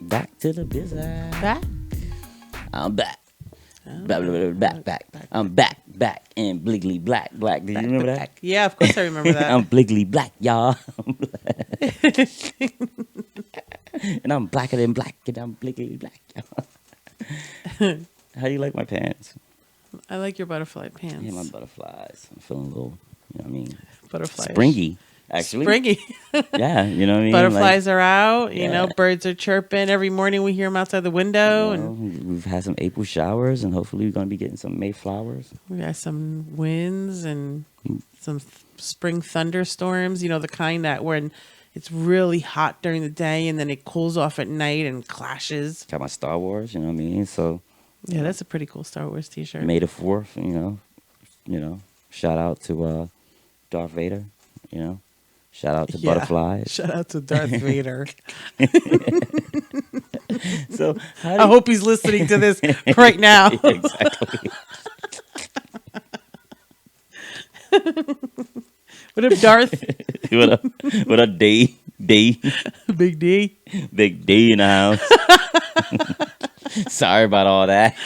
back to the business. Back? I'm back. Back. I'm back, and bliggly black. Do you remember that? Yeah, of course I remember that. I'm bliggly black, y'all. And I'm blacker than black, and I'm bliggly black, y'all. How do you like my pants? I like your butterfly pants. Yeah, my butterflies. I'm feeling a little, Butterflies. springy, actually. Springy. Yeah, you know what I mean? Butterflies are out. Yeah. Birds are chirping. Every morning we hear them outside the window. And We've had some April showers, and hopefully we're going to be getting some May flowers. we got some winds and some spring thunderstorms. The kind that when it's really hot during the day and then it cools off at night and clashes. Got my Star Wars, you know what I mean? So Yeah, that's a pretty cool Star Wars t-shirt. May the 4th, shout out to Darth Vader, shout out to butterflies. Shout out to Darth Vader. So I hope he's listening to this right now. Exactly. What up, Darth? what up, D? Big D. Big D in the house. Sorry about all that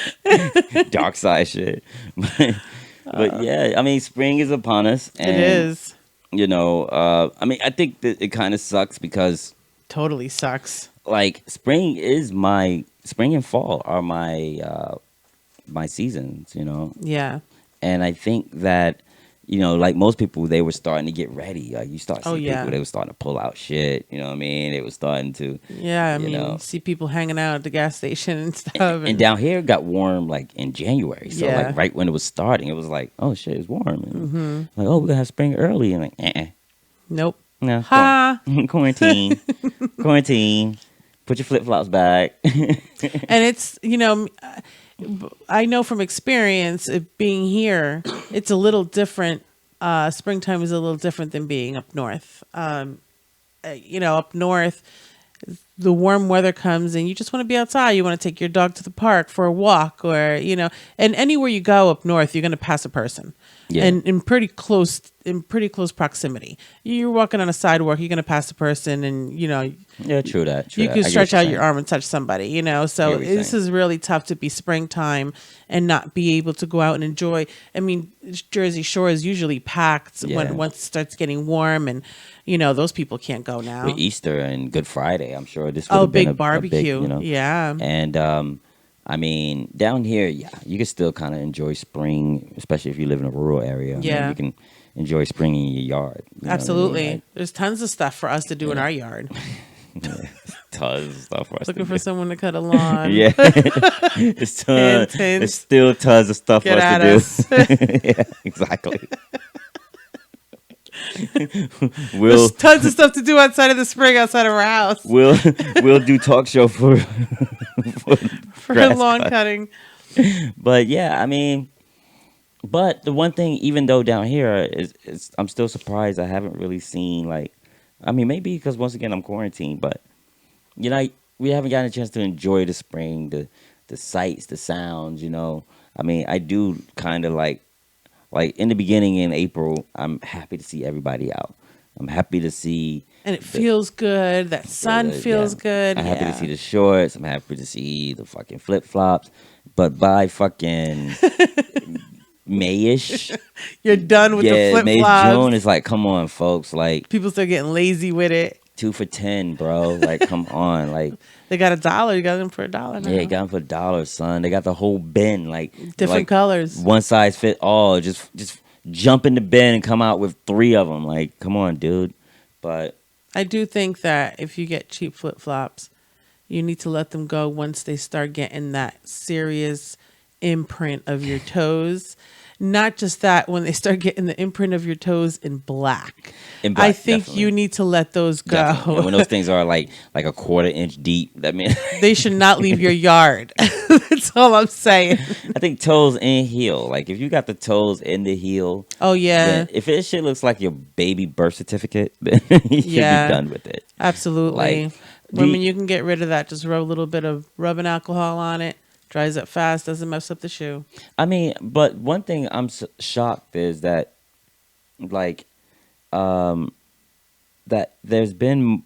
dark side shit. But yeah, I mean, spring is upon us. And, It is. I think that it kind of sucks because Totally sucks. like spring and fall are my seasons, Yeah. and I think that like most people, they were starting to get ready. Like you start seeing people, they were starting to pull out shit. You know what I mean? They were starting to. Yeah, I mean, you see people hanging out at the gas station and stuff. And down here it got warm like in January. So Yeah. like right when it was starting, it was like, oh shit, it's warm. And like, oh, we're gonna have spring early, and like, Nope. no, Ha! quarantine, quarantine. Put your flip flops back. And it's, I know from experience of being here, it's a little different. Springtime is a little different than being up north. Up north, the warm weather comes and you just want to be outside. You want to take your dog to the park for a walk, or and anywhere you go up north, you're going to pass a person, and in pretty close proximity. You're walking on a sidewalk, you're going to pass a person, and Yeah, true that. you can stretch out your arm and touch somebody, So this is really tough to be springtime and not be able to go out and enjoy. I mean, Jersey Shore is usually packed when once it starts getting warm, and those people can't go now. With Easter and Good Friday, I'm sure this would have been big barbecue. a big, Yeah. And I mean, down here, you can still kind of enjoy spring, especially if you live in a rural area. Yeah. You can enjoy spring in your yard. You know what I mean? Absolutely. Like, There's tons of stuff for us to do in our yard. tons of stuff for us. Looking to for do. someone to cut a lawn. Yeah, it's tons. Hint, hint. There's still tons of stuff Get for at us to do. Yeah, exactly. We'll There's tons of stuff to do outside of the spring, outside of our house we'll do talk show for for grass lawn cut. cutting. But yeah, I mean, but the one thing, even though down here is I'm still surprised I haven't really seen like, I mean, maybe because once again I'm quarantined, but you know, we haven't gotten a chance to enjoy the spring, the sights, the sounds. You know, I mean, I do kind of like in the beginning in April, I'm happy to see everybody out. I'm happy to see, And it feels good. That sun feels good. I'm happy to see the shorts. I'm happy to see the fucking flip flops. But by fucking Mayish, You're done with the flip May, flops. June, it's like, come on, folks. Like, People start getting lazy with it. 2 for $10, bro. Like, come on. Like, They got $1. You got them for $1 now. yeah, got them for $1, son. They got the whole bin, like Different like, colors. one size fit all. Just jump in the bin and come out with 3 of them. Like, come on, dude. But I do think that if you get cheap flip flops, you need to let them go once they start getting that serious imprint of your toes. Not just that, when they start getting the imprint of your toes in black. I think definitely. you need to let those go. Definitely. And when those things are like a 1/4 inch deep, that means They should not leave your yard. That's all I'm saying. I think toes and heel. Like if you got the toes in the heel, Oh, yeah. then if this shit looks like your baby birth certificate, then you should be done with it. Absolutely. Like, Women, you can get rid of that. Just rub a little bit of rubbing alcohol on it. Dries up fast. Doesn't mess up the shoe. I mean, but one thing I'm shocked is that, like, that there's been,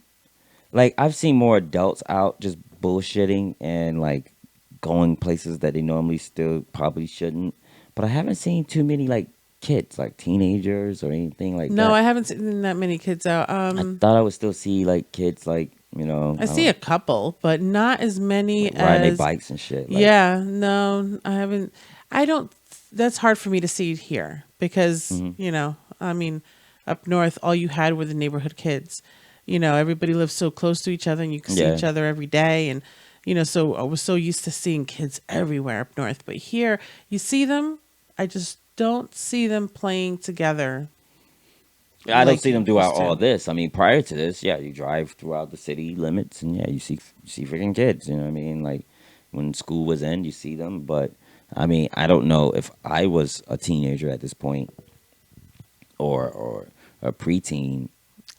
like, I've seen more adults out just bullshitting and, like, going places that they normally still probably shouldn't. But I haven't seen too many, like, kids, like teenagers or anything like that. No, I haven't seen that many kids out. I thought I would still see, like, kids, like, you know. I see a couple, but not as many like, riding their as bikes and shit. Like, yeah, no, I haven't. I don't. That's hard for me to see here because you know, I mean, up north, all you had were the neighborhood kids. You know, everybody lives so close to each other, and you can see each other every day, and you know, so I was so used to seeing kids everywhere up north. But here, you see them. I just don't see them playing together. I don't like see them you throughout used to. all this. I mean, prior to this, yeah, you drive throughout the city limits, and yeah, you see freaking kids. You know what I mean? Like when school was in, you see them. But I mean, I don't know if I was a teenager at this point, or a preteen.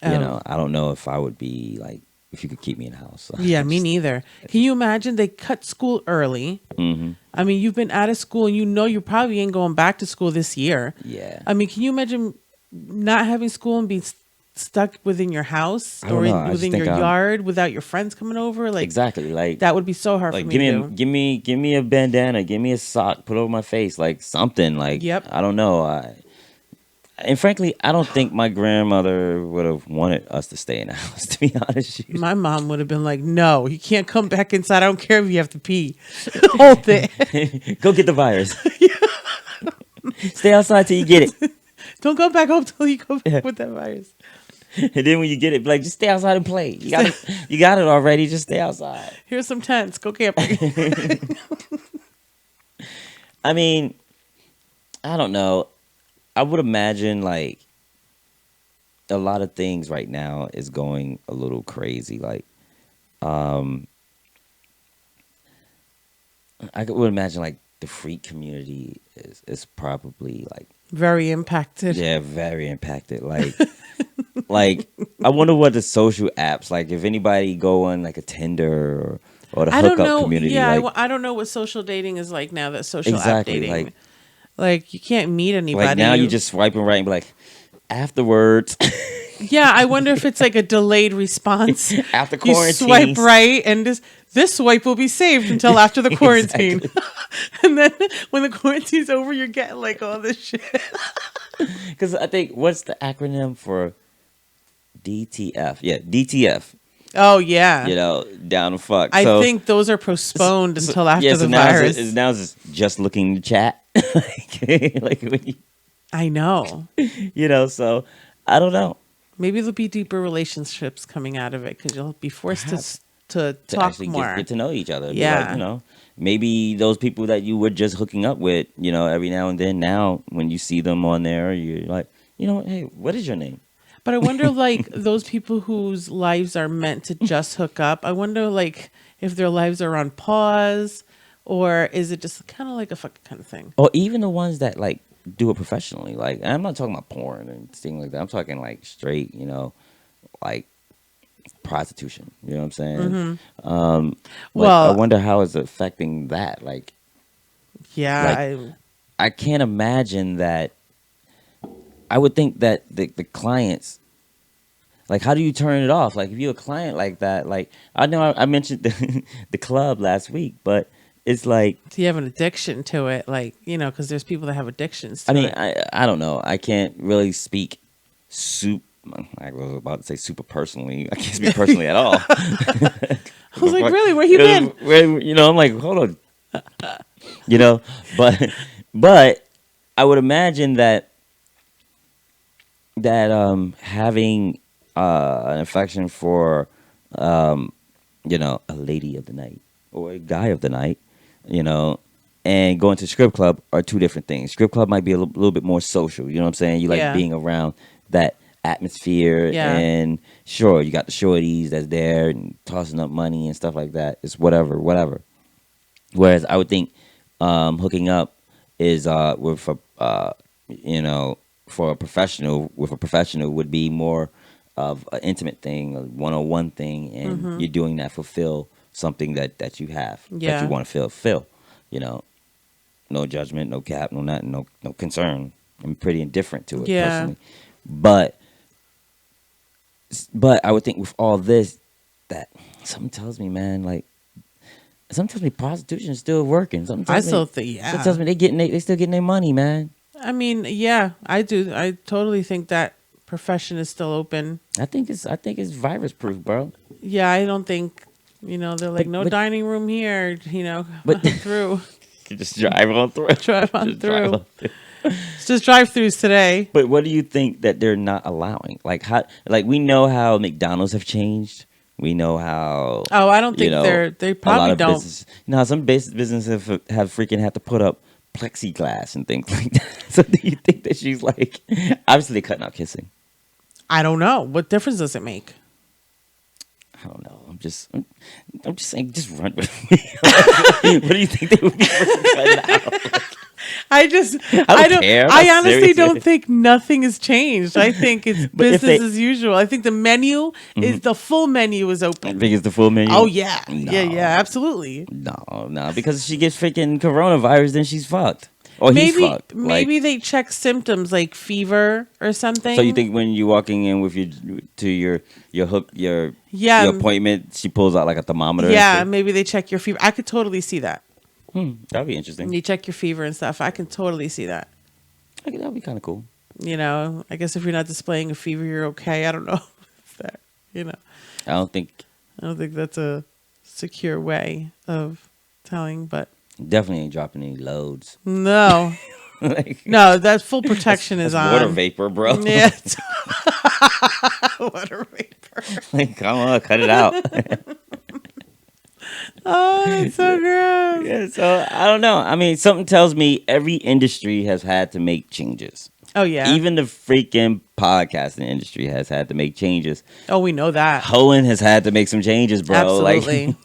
You know, I don't know if I would be like if you could keep me in the house. Yeah, me neither. Can you imagine they cut school early? Mm-hmm. I mean, you've been out of school, and you know you probably ain't going back to school this year. Yeah. I mean, can you imagine not having school and being stuck within your house or within your yard without your friends coming over? Like exactly, like that would be so hard for me to do. give me a bandana, give me a sock, put over my face, like something. Like I don't know. And frankly, I don't think my grandmother would have wanted us to stay in the house, to be honest with you. My mom would have been like, "No, you can't come back inside. I don't care if you have to pee. Hold it. Go get the virus. Stay outside till you get it. Don't go back home till you go back with that virus." And then when you get it, like, just stay outside and play. You got it already. Just stay outside. Here's some tents. Go camping. I mean, I don't know. I would imagine like a lot of things right now is going a little crazy. Like, I would imagine like the freak community is probably like Very impacted. Yeah, very impacted. Like, like I wonder what the social apps like. If anybody go on like a Tinder or the hookup community. Yeah, like, I don't know what social dating is like now. That social app exactly dating. Like you can't meet anybody. like now you just swiping right and be like, afterwards. Yeah, I wonder if it's like a delayed response. After You quarantine, swipe right, and this swipe will be saved until after the quarantine. And then when the quarantine's over, you're getting like all this shit. Because I think what's the acronym for DTF? Yeah, DTF. Oh yeah. You know, down the fuck. I think those are postponed until after the now virus. Now it's just looking to chat. like when you, I know. You know, so I don't know. Maybe there'll be deeper relationships coming out of it because you'll be forced to talk actually more. get to know each other. Yeah. Like, you know, maybe those people that you were just hooking up with, you know, every now and then, now when you see them on there, you're like, you know what, hey, what is your name? But I wonder, like, those people whose lives are meant to just hook up, I wonder, like, if their lives are on pause, or is it just kind of like a fucking kind of thing? Or even the ones that like do it professionally. Like, and I'm not talking about porn and things like that. I'm talking like straight, like prostitution. You know what I'm saying? Mm-hmm. I wonder how it's affecting that. Like, yeah, I can't imagine that. I would think that the clients, like, how do you turn it off? Like, if you're a client like that, like, I know I mentioned the club last week, but it's like, do you have an addiction to it? Like, because there's people that have addictions to it. I don't know. I can't really speak I was about to say super personally. I can't speak personally at all. I was like, really? Where you been? I'm like, hold on. But I would imagine that having an affection for a lady of the night or a guy of the night, and going to strip club are two different things. Strip club might be a little bit more social. You know what I'm saying? You like being around that atmosphere, and sure, you got the shorties that's there and tossing up money and stuff like that. It's whatever. Whereas I would think hooking up is for a professional would be more of an intimate thing, a one-on-one thing, and you're doing that fulfill something that you have that you want to fill. No judgment, no cap, no nothing, no concern. I'm pretty indifferent to it personally, but I would think with all this that something tells me, man, like something tells me prostitution is still working. Something tells me they still getting their money, man. I mean, yeah, I do. I totally think that profession is still open. I think it's virus proof, bro. Yeah, I don't think they're like no dining room here. But through. You just drive on through. It's just drive-throughs today. But what do you think that they're not allowing? Like we know how McDonald's have changed. We know how. Oh, I don't think they probably don't. Business, some businesses have freaking had to put up plexiglass and things like that. So do you think that she's like, obviously they're cutting out kissing? I don't know. What difference does it make? I don't know. I'm just saying, just run with me. What do you think they would be cutting out? I don't care. I honestly don't think nothing has changed. I think it's business as usual. I think the menu is the full menu is open. I think it's the full menu. Oh yeah, no. yeah, absolutely. No, because if she gets freaking coronavirus, then she's fucked. Or he's fucked. Maybe they check symptoms like fever or something. So you think when you're walking in with your appointment, she pulls out like a thermometer? Yeah, maybe they check your fever. I could totally see that. That'd be interesting. You check your fever and stuff. I can totally see that. That'd be kind of cool. I guess if you're not displaying a fever, you're okay. I don't know. I don't think that's a secure way of telling, but definitely ain't dropping any loads. No. No, that full protection is on. Water vapor, bro. Yeah. Water vapor. Come on, cut it out. Oh, that's so gross. Yeah, so I don't know. I mean, something tells me every industry has had to make changes. Oh, yeah. Even the freaking podcasting industry has had to make changes. Oh, we know that. Hohen has had to make some changes, bro. Absolutely.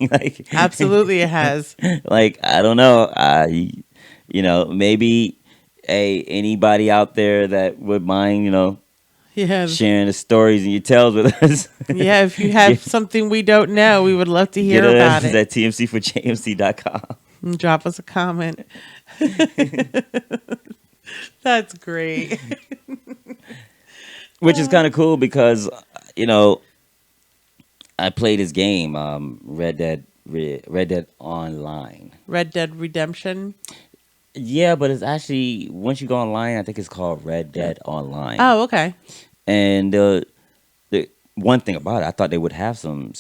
Absolutely it has. Like, I don't know. Maybe anybody out there that would mind, sharing the stories and your tales with us. Yeah, if you have something we don't know, we would love to hear about it. At TMC4JMC.com. Drop us a comment. That's great. Which is kind of cool because, I play this game, Red Dead Online. Red Dead Redemption? Yeah, but it's actually, once you go online, I think it's called Red Dead Online. Oh, okay. And the one thing about it, I thought they would have some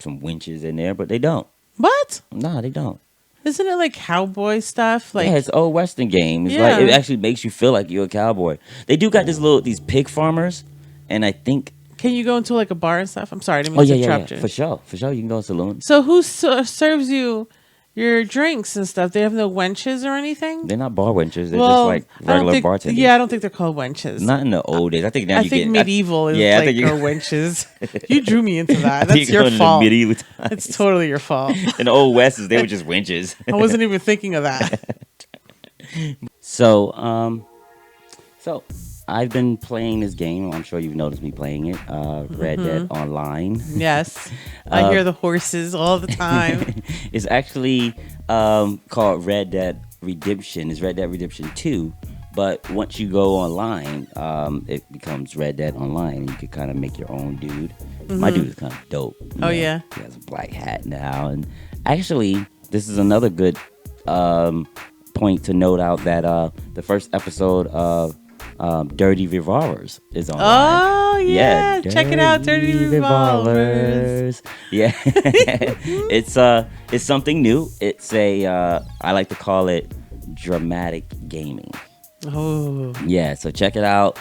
winches in there, but they don't. What? No, they don't. Isn't it like cowboy stuff? Like, yeah, it's old Western game. It's like, it actually makes you feel like you're a cowboy. They do got these pig farmers, and I think. Can you go into like a bar and stuff? I'm sorry, I didn't mean to interrupt you. For sure. You can go to a saloon. So who serves you your drinks and stuff. They have no wenches or anything. They're not bar wenches. They're just like regular bartenders. Yeah, I don't think they're called wenches. Not in the old days. I think now I think medieval is like are wenches. You drew me into that. That's your fault. It's totally your fault. In the old West, they were just wenches. I wasn't even thinking of that. So I've been playing this game. I'm sure you've noticed me playing it. Red Dead Online. Yes, I hear the horses all the time. It's actually called Red Dead Redemption. It's Red Dead Redemption 2. But once you go online, it becomes Red Dead Online, and you can kind of make your own dude. My dude is kind of dope. Yeah, he has a black hat now, and actually, this is another good point to note out that the first episode of Dirty Revolvers is online. Oh yeah, check it out, Dirty Revolvers. Yeah, it's something new. It's I like to call it dramatic gaming. Oh yeah, so check it out.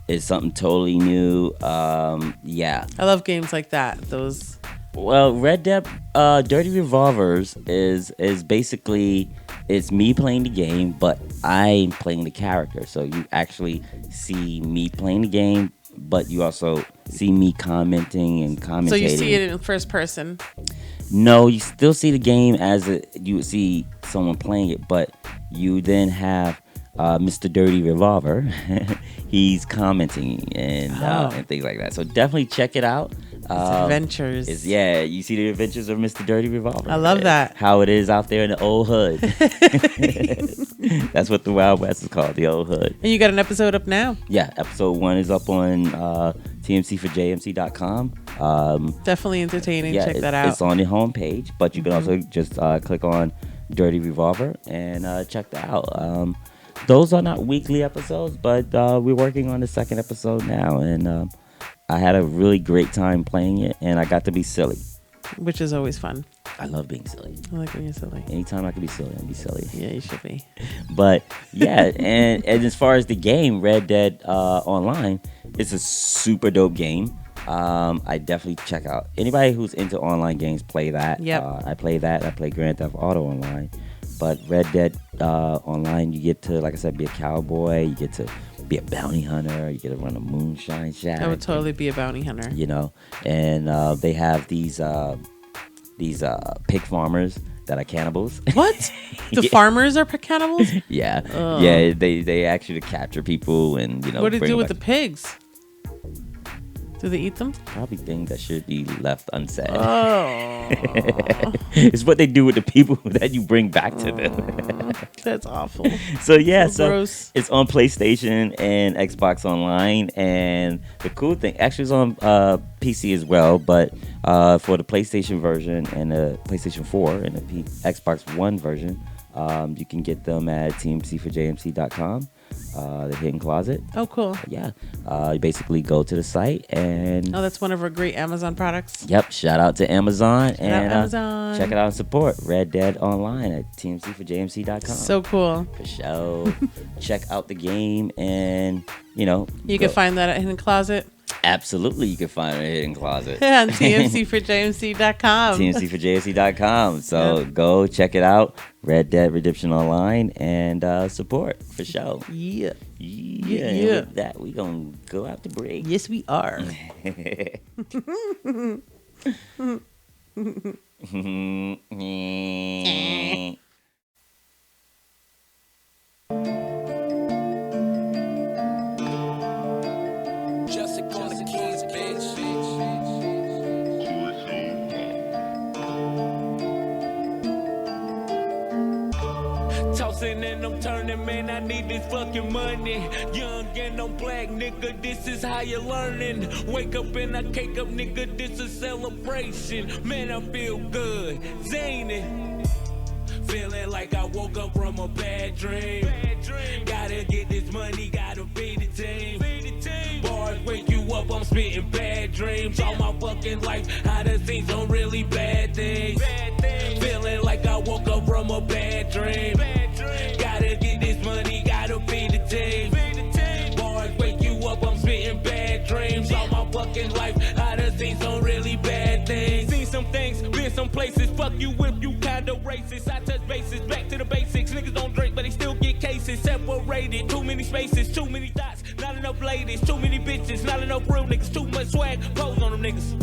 It's something totally new. Yeah, I love games like that. Those. Well, Red Dead Dirty Revolvers is basically, it's me playing the game, but I'm playing the character. So you actually see me playing the game, but you also see me commenting and commentating. So you see it in first person? No, you still see the game as you would see someone playing it, but you then have Mr. Dirty Revolver. He's commenting and things like that. So definitely check it out. Adventures. You see the adventures of Mr. Dirty Revolver. I love that. How it is out there in the old hood. That's what the Wild West is called, the old hood. And you got an episode up now? Yeah, episode 1 is up on TMC4JMC.com. Definitely entertaining. Check that out. It's on the homepage, but you can also just click on Dirty Revolver and check that out. Those are not weekly episodes, but we're working on the second episode now, and I had a really great time playing it, and I got to be silly. Which is always fun. I love being silly. I like when you're silly. Anytime I can be silly, I'll be silly. Yeah, you should be. But, yeah, and as far as the game, Red Dead Online, it's a super dope game. I definitely check out. Anybody who's into online games, play that. Yep. I play that. I play Grand Theft Auto Online. But Red Dead Online, you get to, like I said, be a cowboy. You get to be a bounty hunter. You get to run a moonshine shack. I would totally be a bounty hunter. You know, and they have these pig farmers that are cannibals. What? The farmers are cannibals? Yeah. Ugh. Yeah, they actually capture people and, What do they do with the pigs? Do they eat them? Probably things that should be left unsaid. Oh. It's what they do with the people that you bring back to them. That's awful. So yeah, gross. It's on PlayStation and Xbox Online, and the cool thing, actually it's on PC as well, but for the PlayStation version and the PlayStation 4 and the Xbox One version, you can get them at TMC4JMC.com. The hidden closet. Oh, cool. Yeah. You basically go to the site and... Oh, that's one of our great Amazon products. Yep. Shout out to Amazon. Amazon. Check it out and support Red Dead Online at TMC4JMC.com. So cool. For sure. Check out the game and, You can find that at Hidden Closet. Absolutely, you can find it in Hidden Closet. On TMC4JMC.com. TMC4JMC.com. So go check it out. Red Dead Redemption Online and support for sure. Yeah. Yeah. And with that, we gonna go out to break. Yes, we are. And I'm turning, man, I need this fucking money. Young and I'm black, nigga, this is how you're learning. Wake up and I cake up, nigga, this is celebration. Man, I feel good, zany. Feeling like I woke up from a bad dream. Gotta get this money, gotta feed the team. Bars wake you up, I'm spitting bad dreams. All my fucking life, I done seen some really bad things. Feeling like I woke up from a bad dream. Gotta get this money, gotta feed the team. Bars wake you up, I'm spitting bad dreams. All my fucking life, I done seen some really bad things. Seen some things, been some places, fuck you if you no racist. I touch bases, back to the basics. Niggas don't drink, but they still get cases. Separated, too many spaces, too many dots, not enough ladies, too many bitches, not enough real niggas, too much swag, pose on them niggas.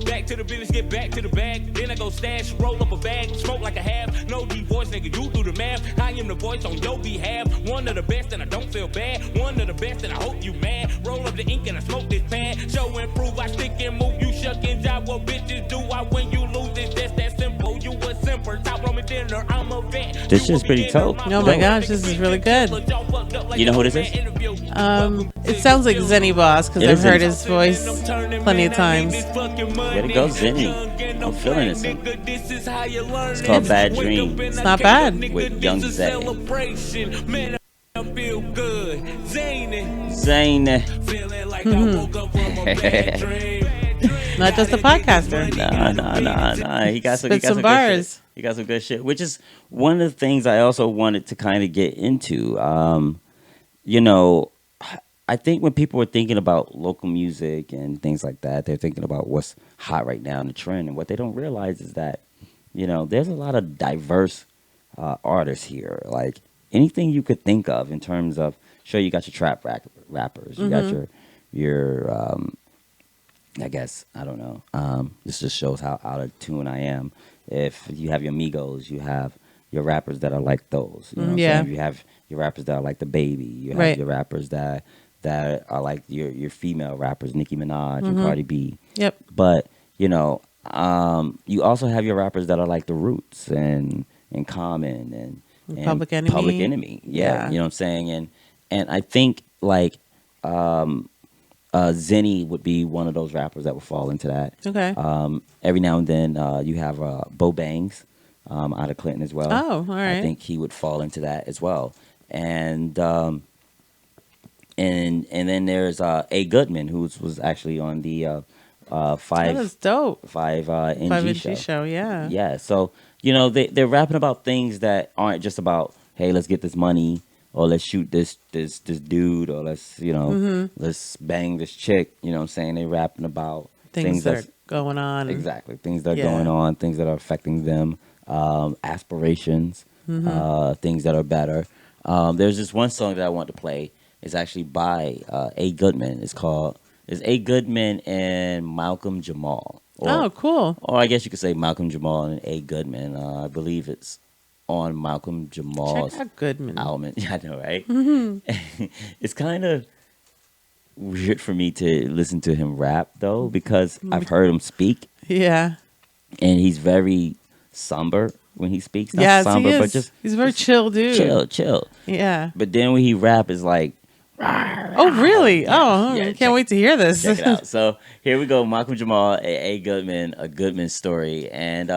Back to the business, get back to the bag. Then I go stash, roll up a bag, smoke like a half. No divorce, nigga, you do the math. I am the voice on your behalf. One of the best, and I don't feel bad. One of the best, and I hope you mad. Roll up the ink and I smoke this pad. Show and prove, I stick and move. You shuck and jive, what bitches do. I win, you lose. It's just that simple. You a simper, top Roman dinner. I'm a vet. This shit's pretty dope. Oh my gosh, this is really good. You know who this is? It sounds like Zinni Boss because I've heard his voice plenty of times. Way to go, Zinni. I'm feeling this one. It's called Bad Dream. It's not bad. With Young Zay. Man, I feel good. Zane. Feeling like I woke up from a bad dream. Not just a podcaster. Nah. He got some Spit some good bars. shit. He got some good shit, which is one of the things I also wanted to kind of get into. You know, I think when people are thinking about local music and things like that, they're thinking about what's hot right now in the trend. And what they don't realize is that, you know, there's a lot of diverse artists here. Like anything you could think of in terms of, sure, you got your trap rappers. You got your I guess, I don't know. This just shows how out of tune I am. If you have your Migos, you have your rappers that are like those. You know what I'm saying? You have your rappers that are like the Baby. You have your rappers that are like your female rappers, Nicki Minaj and Cardi B. Yep. But, you know, you also have your rappers that are like the Roots and Common and Public Enemy. Public Enemy. Yeah. You know what I'm saying? And I think like Zinni would be one of those rappers that would fall into that. Okay. Every now and then you have Bo Bangs out of Clinton as well. Oh, all right. I think he would fall into that as well. And then there's A Goodman, who was actually on the That is dope. 5NG show. Yeah. Yeah. So you know they're rapping about things that aren't just about, hey, let's get this money, or let's shoot this dude, or let's let's bang this chick. You know what I'm saying? They're rapping about Things that are going on. Exactly. Things that are going on, things that are affecting them, aspirations, things that are better. There's this one song that I want to play. It's actually by A Goodman. It's A Goodman and Malcom Jamal. Oh, cool. Or I guess you could say Malcom Jamal and A Goodman. I believe it's on Malcom Jamal's Check out Goodman. album. I know, right? It's kind of weird for me to listen to him rap, though, because I've heard him speak. Yeah. And he's very somber when he speaks. Not Yes, somber, he is. but just He's a very chill dude. Chill. Yeah. But then when he rap, it's like, oh, really? I can't wait to hear this. check it out. So here we go. Malcom Jamal, A Goodman, a Goodman story. And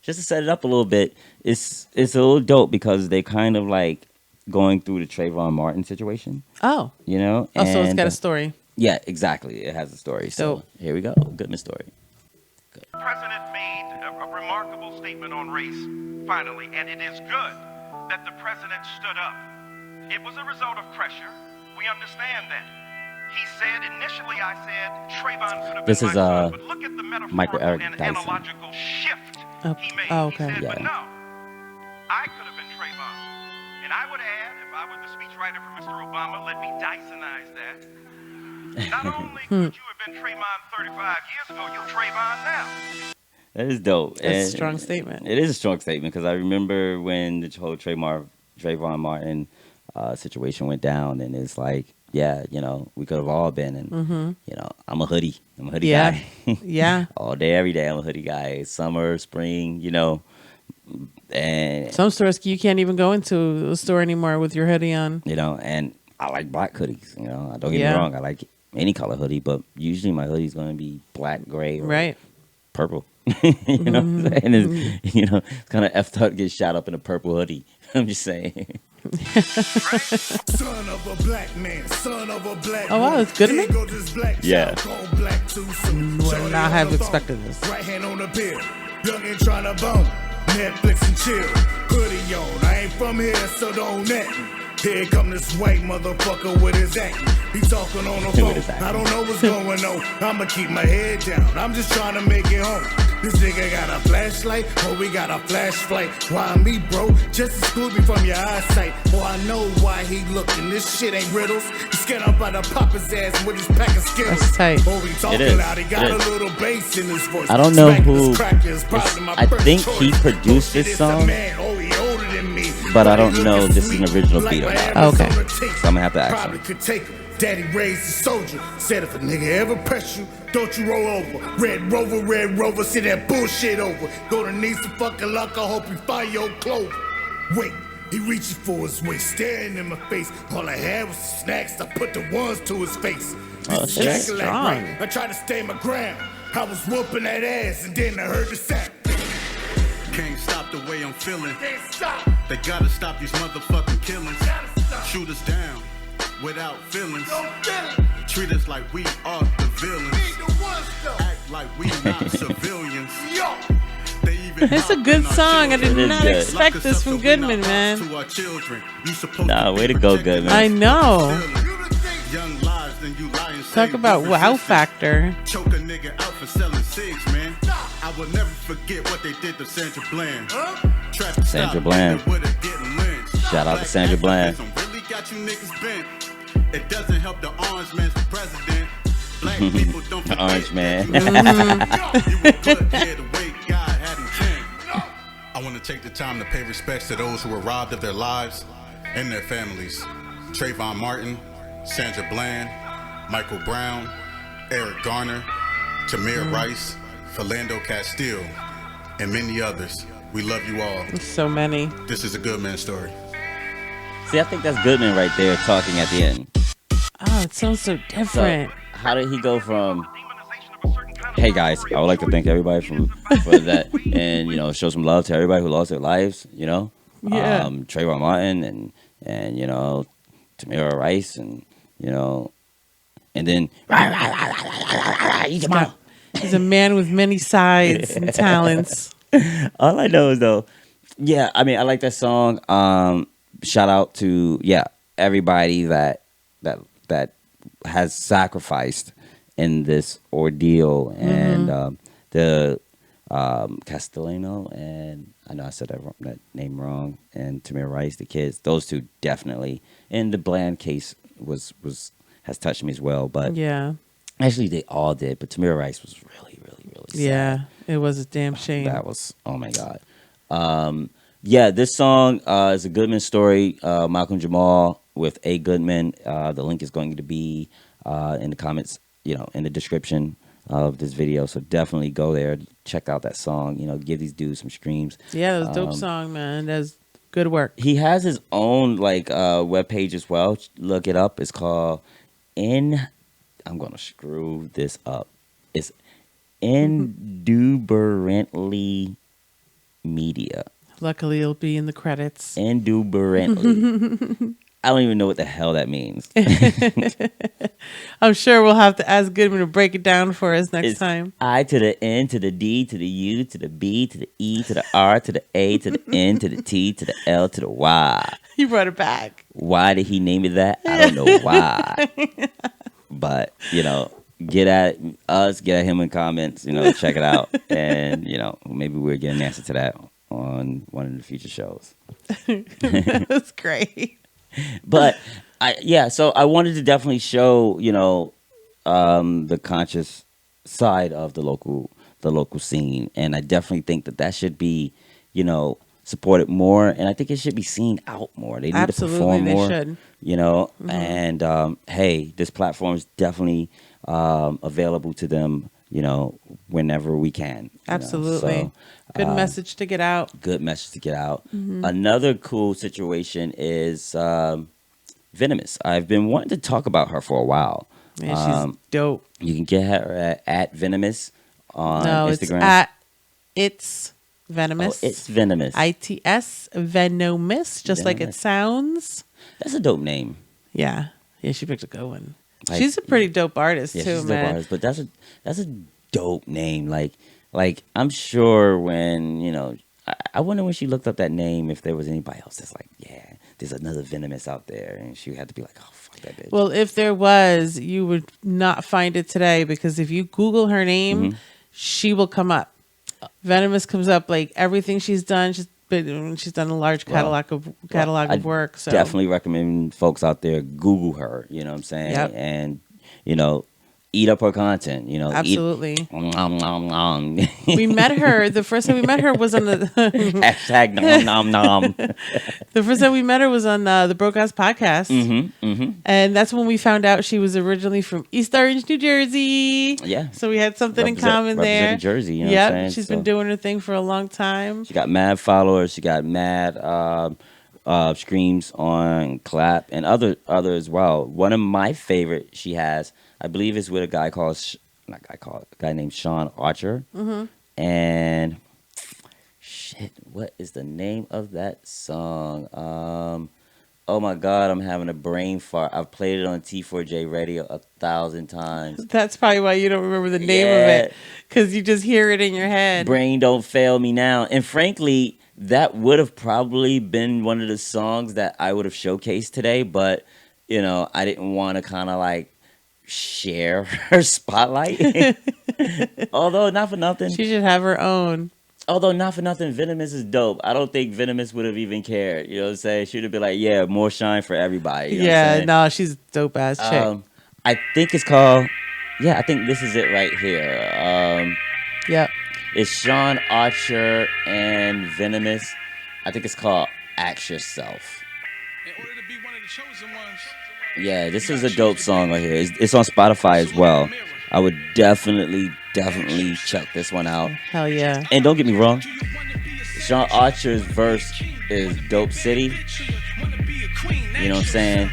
just to set it up a little bit, it's a little dope because they kind of like going through the Trayvon Martin situation. Oh. You know? Oh, so it's got a story. Yeah, exactly. It has a story. So here we go. Goodman story. The president made a remarkable statement on race, finally, and it is good that the president stood up. It was a result of pressure. We understand that. He said, initially I said, Trayvon could have This been is, my son, but look at the Michael metaphorical Eric and Dyson. analogical shift he made. Oh, okay. He said, but Yeah. no, I could have been Trayvon. And I would add, if I were the speechwriter for Mr. Obama, let me Dysonize that. Not only could you have been Trayvon 35 years ago, you're Trayvon now. That is dope. That's a strong statement. It is a strong statement because I remember when the whole Trayvon Martin situation went down, and it's like, yeah, you know, we could have all been. And, you know, I'm a hoodie guy. Yeah. All day, every day, I'm a hoodie guy. Summer, spring, you know. And, Some stores you can't even go into a store anymore with your hoodie on. you know, and I like black hoodies, you know. Don't get me wrong. I like any color hoodie, but usually my hoodie's going to be black, gray, or purple. You know what I'm saying? It's, you know, it's kind of effed up to get shot up in a purple hoodie. I'm just saying. Son of a black man, son of a black Oh, wow, it's Goodman? Yeah. Would not have expected this. Right hand on the pill, young and trying to bone. Netflix and chill, hoodie on. I ain't from here, so don't net me. Here come this white motherfucker with his act. He talking on the phone. I don't know what's going on. I'ma keep my head down. I'm just trying to make it home. This nigga got a flashlight, oh we got a flashlight. Why me, bro? Just exclude me from your eyesight. Oh, I know why he looking. This shit ain't riddles. He's scared up by the pop his ass with his pack of Skittles. That's tight. Oh, he talking loud. He got a little bass in his voice. I don't know who. I think he produced this song, but I don't know if this is an original beat or not. Okay. So I'm gonna have to ask Probably him. could take him. Daddy raised a soldier. Said if a nigga ever press you, don't you roll over. Red Rover, see that bullshit over. Gonna need some fucking luck, I hope you find your clover. Wait, he reaches for his waist, staring in my face. All I had was snacks, I put the ones to his face. Oh, This shit. is like Strong. right. I tried to stay my ground. I was whooping that ass and then I heard the sound. Can't stop the way I'm feeling. Can't stop. They gotta stop these motherfucking killings. Gotta stop. Shoot us down without feelings. Don't feel it. Treat us like we are the villains. Be the ones though. Act like we not civilians. Yo. They even It's a hop good in our song. I did It is not good. expect Lock us this up from so we Goodman, not man. boss to our children. You supposed Nah, to way be to go, protecting Goodman. I us. know. Young lives, then you lie and say Talk about we wow resistant. factor. Choke a nigga out for selling cigs, man. I will never forget what they did to Sandra Bland. Traffic Sandra stop, Bland. and with her getting lynched. Shout out to Sandra Bland. Activism really got you niggas bent. It doesn't help the orange man's the president. Black people don't forget Orange man. that you were put here the way God had intended. I want to take the time to pay respects to those who were robbed of their lives and their families. Trayvon Martin, Sandra Bland, Michael Brown, Eric Garner, Tamir Rice, Philando Castile, and many others. We love you all. So many. This is a Goodman story. See, I think that's Goodman right there talking at the end. Oh, it sounds so So, different. how did he go from, hey guys, I would like to thank everybody for that, and show some love to everybody who lost their lives, Yeah. Trayvon Martin and Tamir Rice and then He's a man with many sides and talents. all I know is though, yeah, I mean I like that song. Shout out to everybody that has sacrificed in this ordeal, and the Castellano, and I know I said that name wrong, and Tamir Rice, the kids, those two definitely. And the Bland case has touched me as well, but Yeah. actually they all did, but Tamir Rice was really, really, really sad. Yeah. It was a damn shame. That was, oh my God. This song is a Goodman story. Malcom Jamal with A. Goodman. The link is going to be in the comments, in the description of this video. So definitely go there, check out that song, give these dudes some streams. Yeah, that was a dope song, man. That's good work. He has his own webpage as well. Look it up. It's called I'm going to screw this up. It's Induberently Media. Luckily, it'll be in the credits. Induberently. I don't even know what the hell that means. I'm sure we'll have to ask Goodman to break it down for us next It's time. I to the N to the D to the U to the B to the E to the R to the A to the N to the T to the L to the Y. You brought it back. Why did he name it that? I don't know why. But, get at us, get at him in comments, check it out. And, maybe we'll get an answer to that on one of the future shows. That's great. But so I wanted to definitely show, the conscious side of the local scene. And I definitely think that should be, supported more. And I think it should be seen out more. They need to perform more. Should. And hey, this platform is definitely available to them, whenever we can. Absolutely. So, good message to get out. Good message to get out. Another cool situation is Venomiss. I've been wanting to talk about her for a while. Yeah, she's dope. You can get her at Venomiss on Instagram. It's Venomiss. Oh, it's Venomiss. ITS Venomiss, just like it Venomiss. sounds. That's a dope name. Yeah. Yeah, she picked a good one. Like, She's a pretty dope artist Yeah, too, she's a man. dope artist, but that's a dope name. Like I'm sure when I wonder when she looked up that name if there was anybody else that's like, yeah, there's another Venomiss out there, and she had to be like, oh fuck that bitch. Well, if there was, you would not find it today, because if you Google her name, she will come up. Venomiss comes up, like everything she's done. She's done a large catalog of work. So definitely recommend folks out there Google her. You know what I'm saying? Yep. And eat up her content. Absolutely. Nom, nom, nom. We met her. The first time we met her was on the hashtag nom nom nom. The first time we met her was on the Broadcast podcast, and that's when we found out she was originally from East Orange, New Jersey. Yeah. So we had something in common there. Jersey. You know what I'm saying? She's been doing her thing for a long time. She got mad followers. She got mad streams on Clap and other as well. One of my favorite she has, I believe, is with a guy named Sean Archer. And shit, what is the name of that song? Oh my God, I'm having a brain fart. I've played it on T4J Radio 1,000 times. That's probably why you don't remember the name of it, because you just hear it in your head. Brain don't fail me now. And frankly, that would have probably been one of the songs that I would have showcased today, but I didn't want to kind of like share her spotlight. Although not for nothing, she should have her own. Although not for nothing, Venomiss is dope. I don't think Venomiss would have even cared. You know what I'm saying? She would have been like, yeah, more shine for everybody. You know what I'm saying? No, she's a dope ass chick. I think it's called, I think this is it right here. Yep. It's Sean Archer and Venomiss. I think it's called Ask Yourself. In order to be one of the chosen ones. Yeah, this is a dope song right here. It's on Spotify as well. I would definitely check this one out. Hell yeah. And don't get me wrong, Sean Archer's verse is Dope City. You know what I'm saying?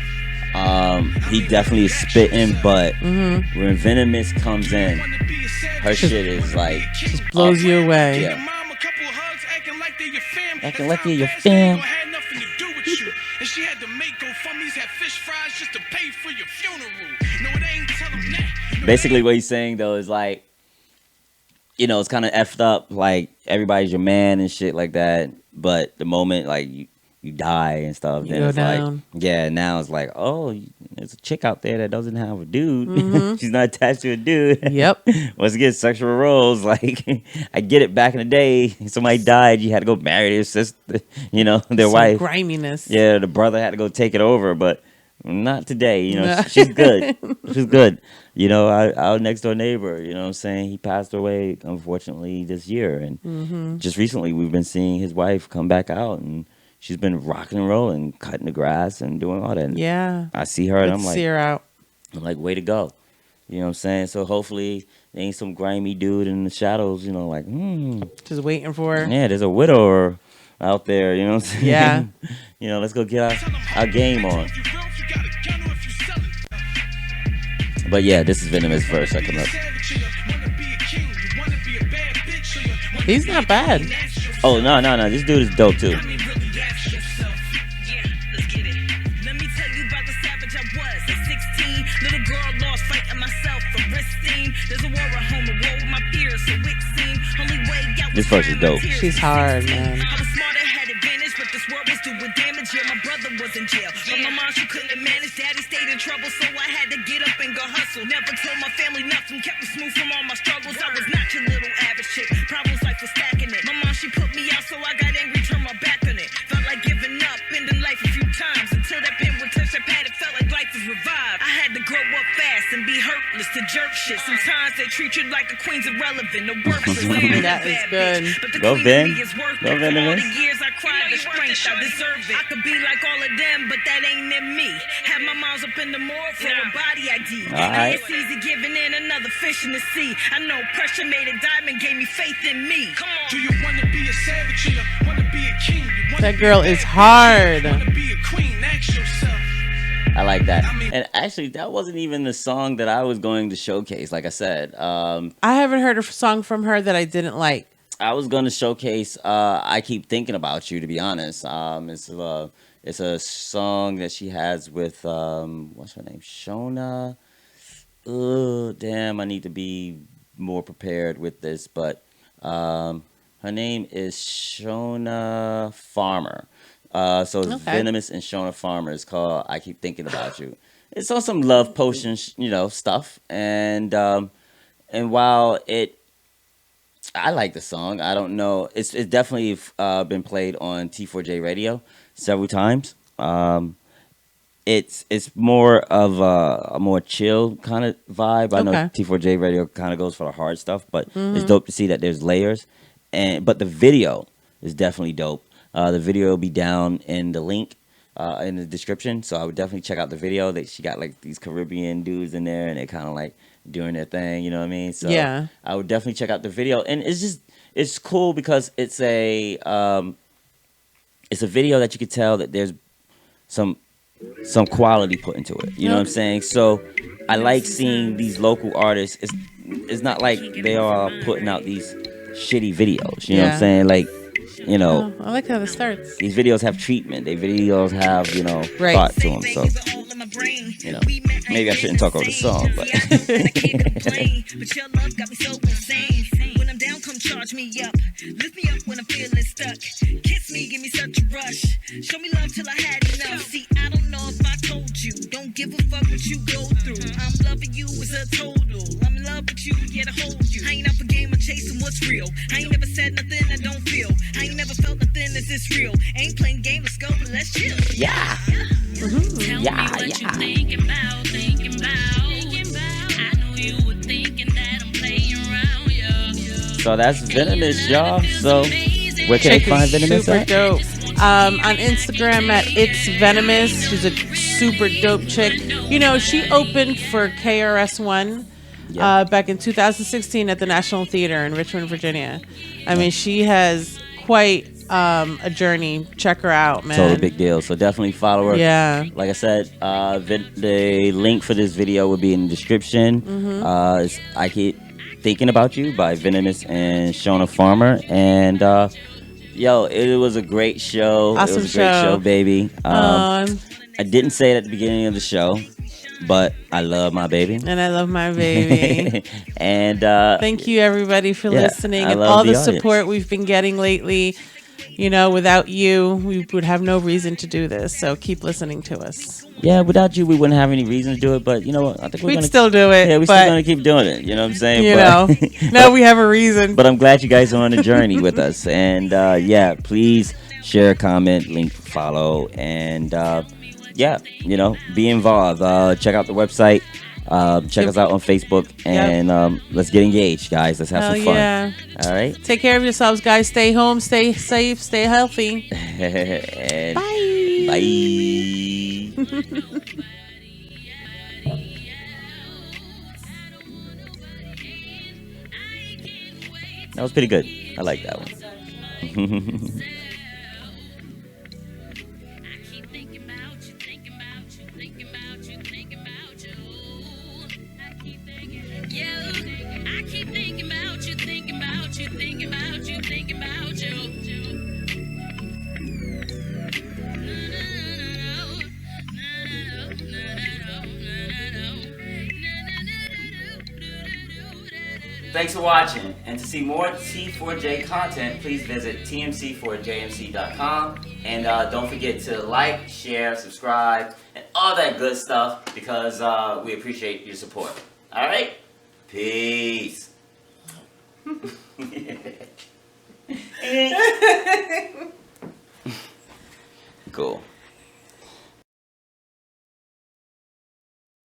He definitely is spitting, but when Venomiss comes in, her shit is like just blows you away. Yeah. Acting like you're your fam. And she had to make GoFundMe's, had fish fries just to pay for your funeral. No, it ain't, tell them that. Basically, what he's saying though is like, it's kind of effed up. Like everybody's your man and shit like that. But the moment like you die and stuff, then it's down. like, now it's like, oh, there's a chick out there that doesn't have a dude. She's not attached to a dude. Yep. Once again, sexual roles. Like I get it. Back in the day, somebody died, you had to go marry their sister. Their wife. Griminess. Yeah, the brother had to go take it over, but not today. She's good. She's good. Our next door neighbor, you know what I'm saying? He passed away, unfortunately, this year. And just recently, we've been seeing his wife come back out, and she's been rocking and rolling, cutting the grass and doing all that. And yeah. I see her, and I'm like, see her out. I'm like, way to go. You know what I'm saying? So hopefully, there ain't some grimy dude in the shadows, like, just waiting for her. Yeah, there's a widower out there, you know what I'm saying? Yeah. Let's go get our game on. But yeah, this is Venomiss verse that come up. He's not bad. Oh, no. This dude is dope, too. This verse is dope. She's hard, man. My brother was in jail, but my mom, she couldn't manage. Daddy stayed in trouble, so I had to get up and go hustle. Never told my family nothing, kept me smooth from all my struggles. I was not your little average chick. Problems life was stacking it. My mom, she put me out, so I got angry, turned my back on it. Felt like giving up, ending life a few times. Until that pen would touch that pad, it felt like life was revived. I had to grow up fast and be hurtless to jerk shit. Sometimes they treat you like a queen's irrelevant. The work is that is good. But the Go, queen Ben. of me is worth Go, it. For all Venomiss. the years I cried, the strength, I deserve it. I could be like all of them, but that ain't in me. Have my mom's up in the morgue for a body ID. Alright. It's easy giving in another fish in the sea. I know pressure made a diamond, gave me faith in me. Come on. Do you want to be a savage or you want to be a king? You wanna That be girl a is bad hard. bitch, you want to be a queen? Ask yourself. I like that. And actually, that wasn't even the song that I was going to showcase. Like I said, I haven't heard a song from her that I didn't like. I was going to showcase I Keep Thinking About You, to be honest. It's a song that she has with, what's her name? Shonna. Oh, damn, I need to be more prepared with this. But her name is Shonna Farmer. So it's Venomiss and Shonna Farmer. It's called "I Keep Thinking About You." It's on some love potion, stuff. And while I like the song. I don't know. It's definitely been played on T4J Radio several times. It's more of a more chill kind of vibe. I know T4J Radio kind of goes for the hard stuff, but it's dope to see that there's layers. But the video is definitely dope. The video will be down in the link in the description, so I would definitely check out the video. She got like these Caribbean dudes in there, and they're kind of like doing their thing. You know what I mean? So yeah, I would definitely check out the video, and it's cool because it's a video that you could tell that there's some quality put into it. You know what I'm saying? So I like seeing these local artists. It's not like they are putting out these shitty videos. You know what I'm saying? Like, I like how this starts. These videos have treatment. They videos have, thought to them. So, maybe I shouldn't talk over the song, but. When I'm down, come charge me up. Lift me up when I'm feeling stuck. Kiss me, give me such a rush. Show me love till I had enough. See, I don't know if I told you. Don't give a fuck what you go through. I'm loving you as a total. I'm in love with you, yeah, to hold you. I ain't up for game of chasing what's real. I ain't never said nothing I don't feel. I ain't never felt nothing, is this real? Ain't playing game, let's go, but let's chill. Yeah. Tell me what you thinking about. I know you were thinking that I'm playing around, yeah. So that's Venomiss, y'all. So where can they find Venomiss super at? Dope. On Instagram at It's Venomiss. She's a super dope chick. She opened for KRS-One back in 2016 at the National Theater in Richmond, Virginia. I mean, she has quite a journey. Check her out, man. Totally big deal. So definitely follow her. Yeah. Like I said, the link for this video will be in the description. It's I Keep Thinking About You by Venomiss and Shonna Farmer. And it was a great show. Awesome it was a great show, baby. I didn't say it at the beginning of the show, but I love my baby. And I love my baby. And thank you, everybody, for listening and all the support we've been getting lately. Without you, we would have no reason to do this. So keep listening to us. Yeah, without you, we wouldn't have any reason to do it. But you know what? I think we'd still do it. Yeah, we're still going to keep doing it. You know what I'm saying? Now we have a reason. But I'm glad you guys are on the journey with us. And please share, comment, link, follow, and be involved. Check out the website. Check us out on Facebook, and let's get engaged, guys. Let's have some fun. Yeah. All right. Take care of yourselves, guys. Stay home, stay safe, stay healthy. Bye. Bye. That was pretty good. I like that one. Thanks for watching, and to see more T4J content, please visit TMC4JMC.com, and don't forget to like, share, subscribe, and all that good stuff, because we appreciate your support. All right? Peace. Cool.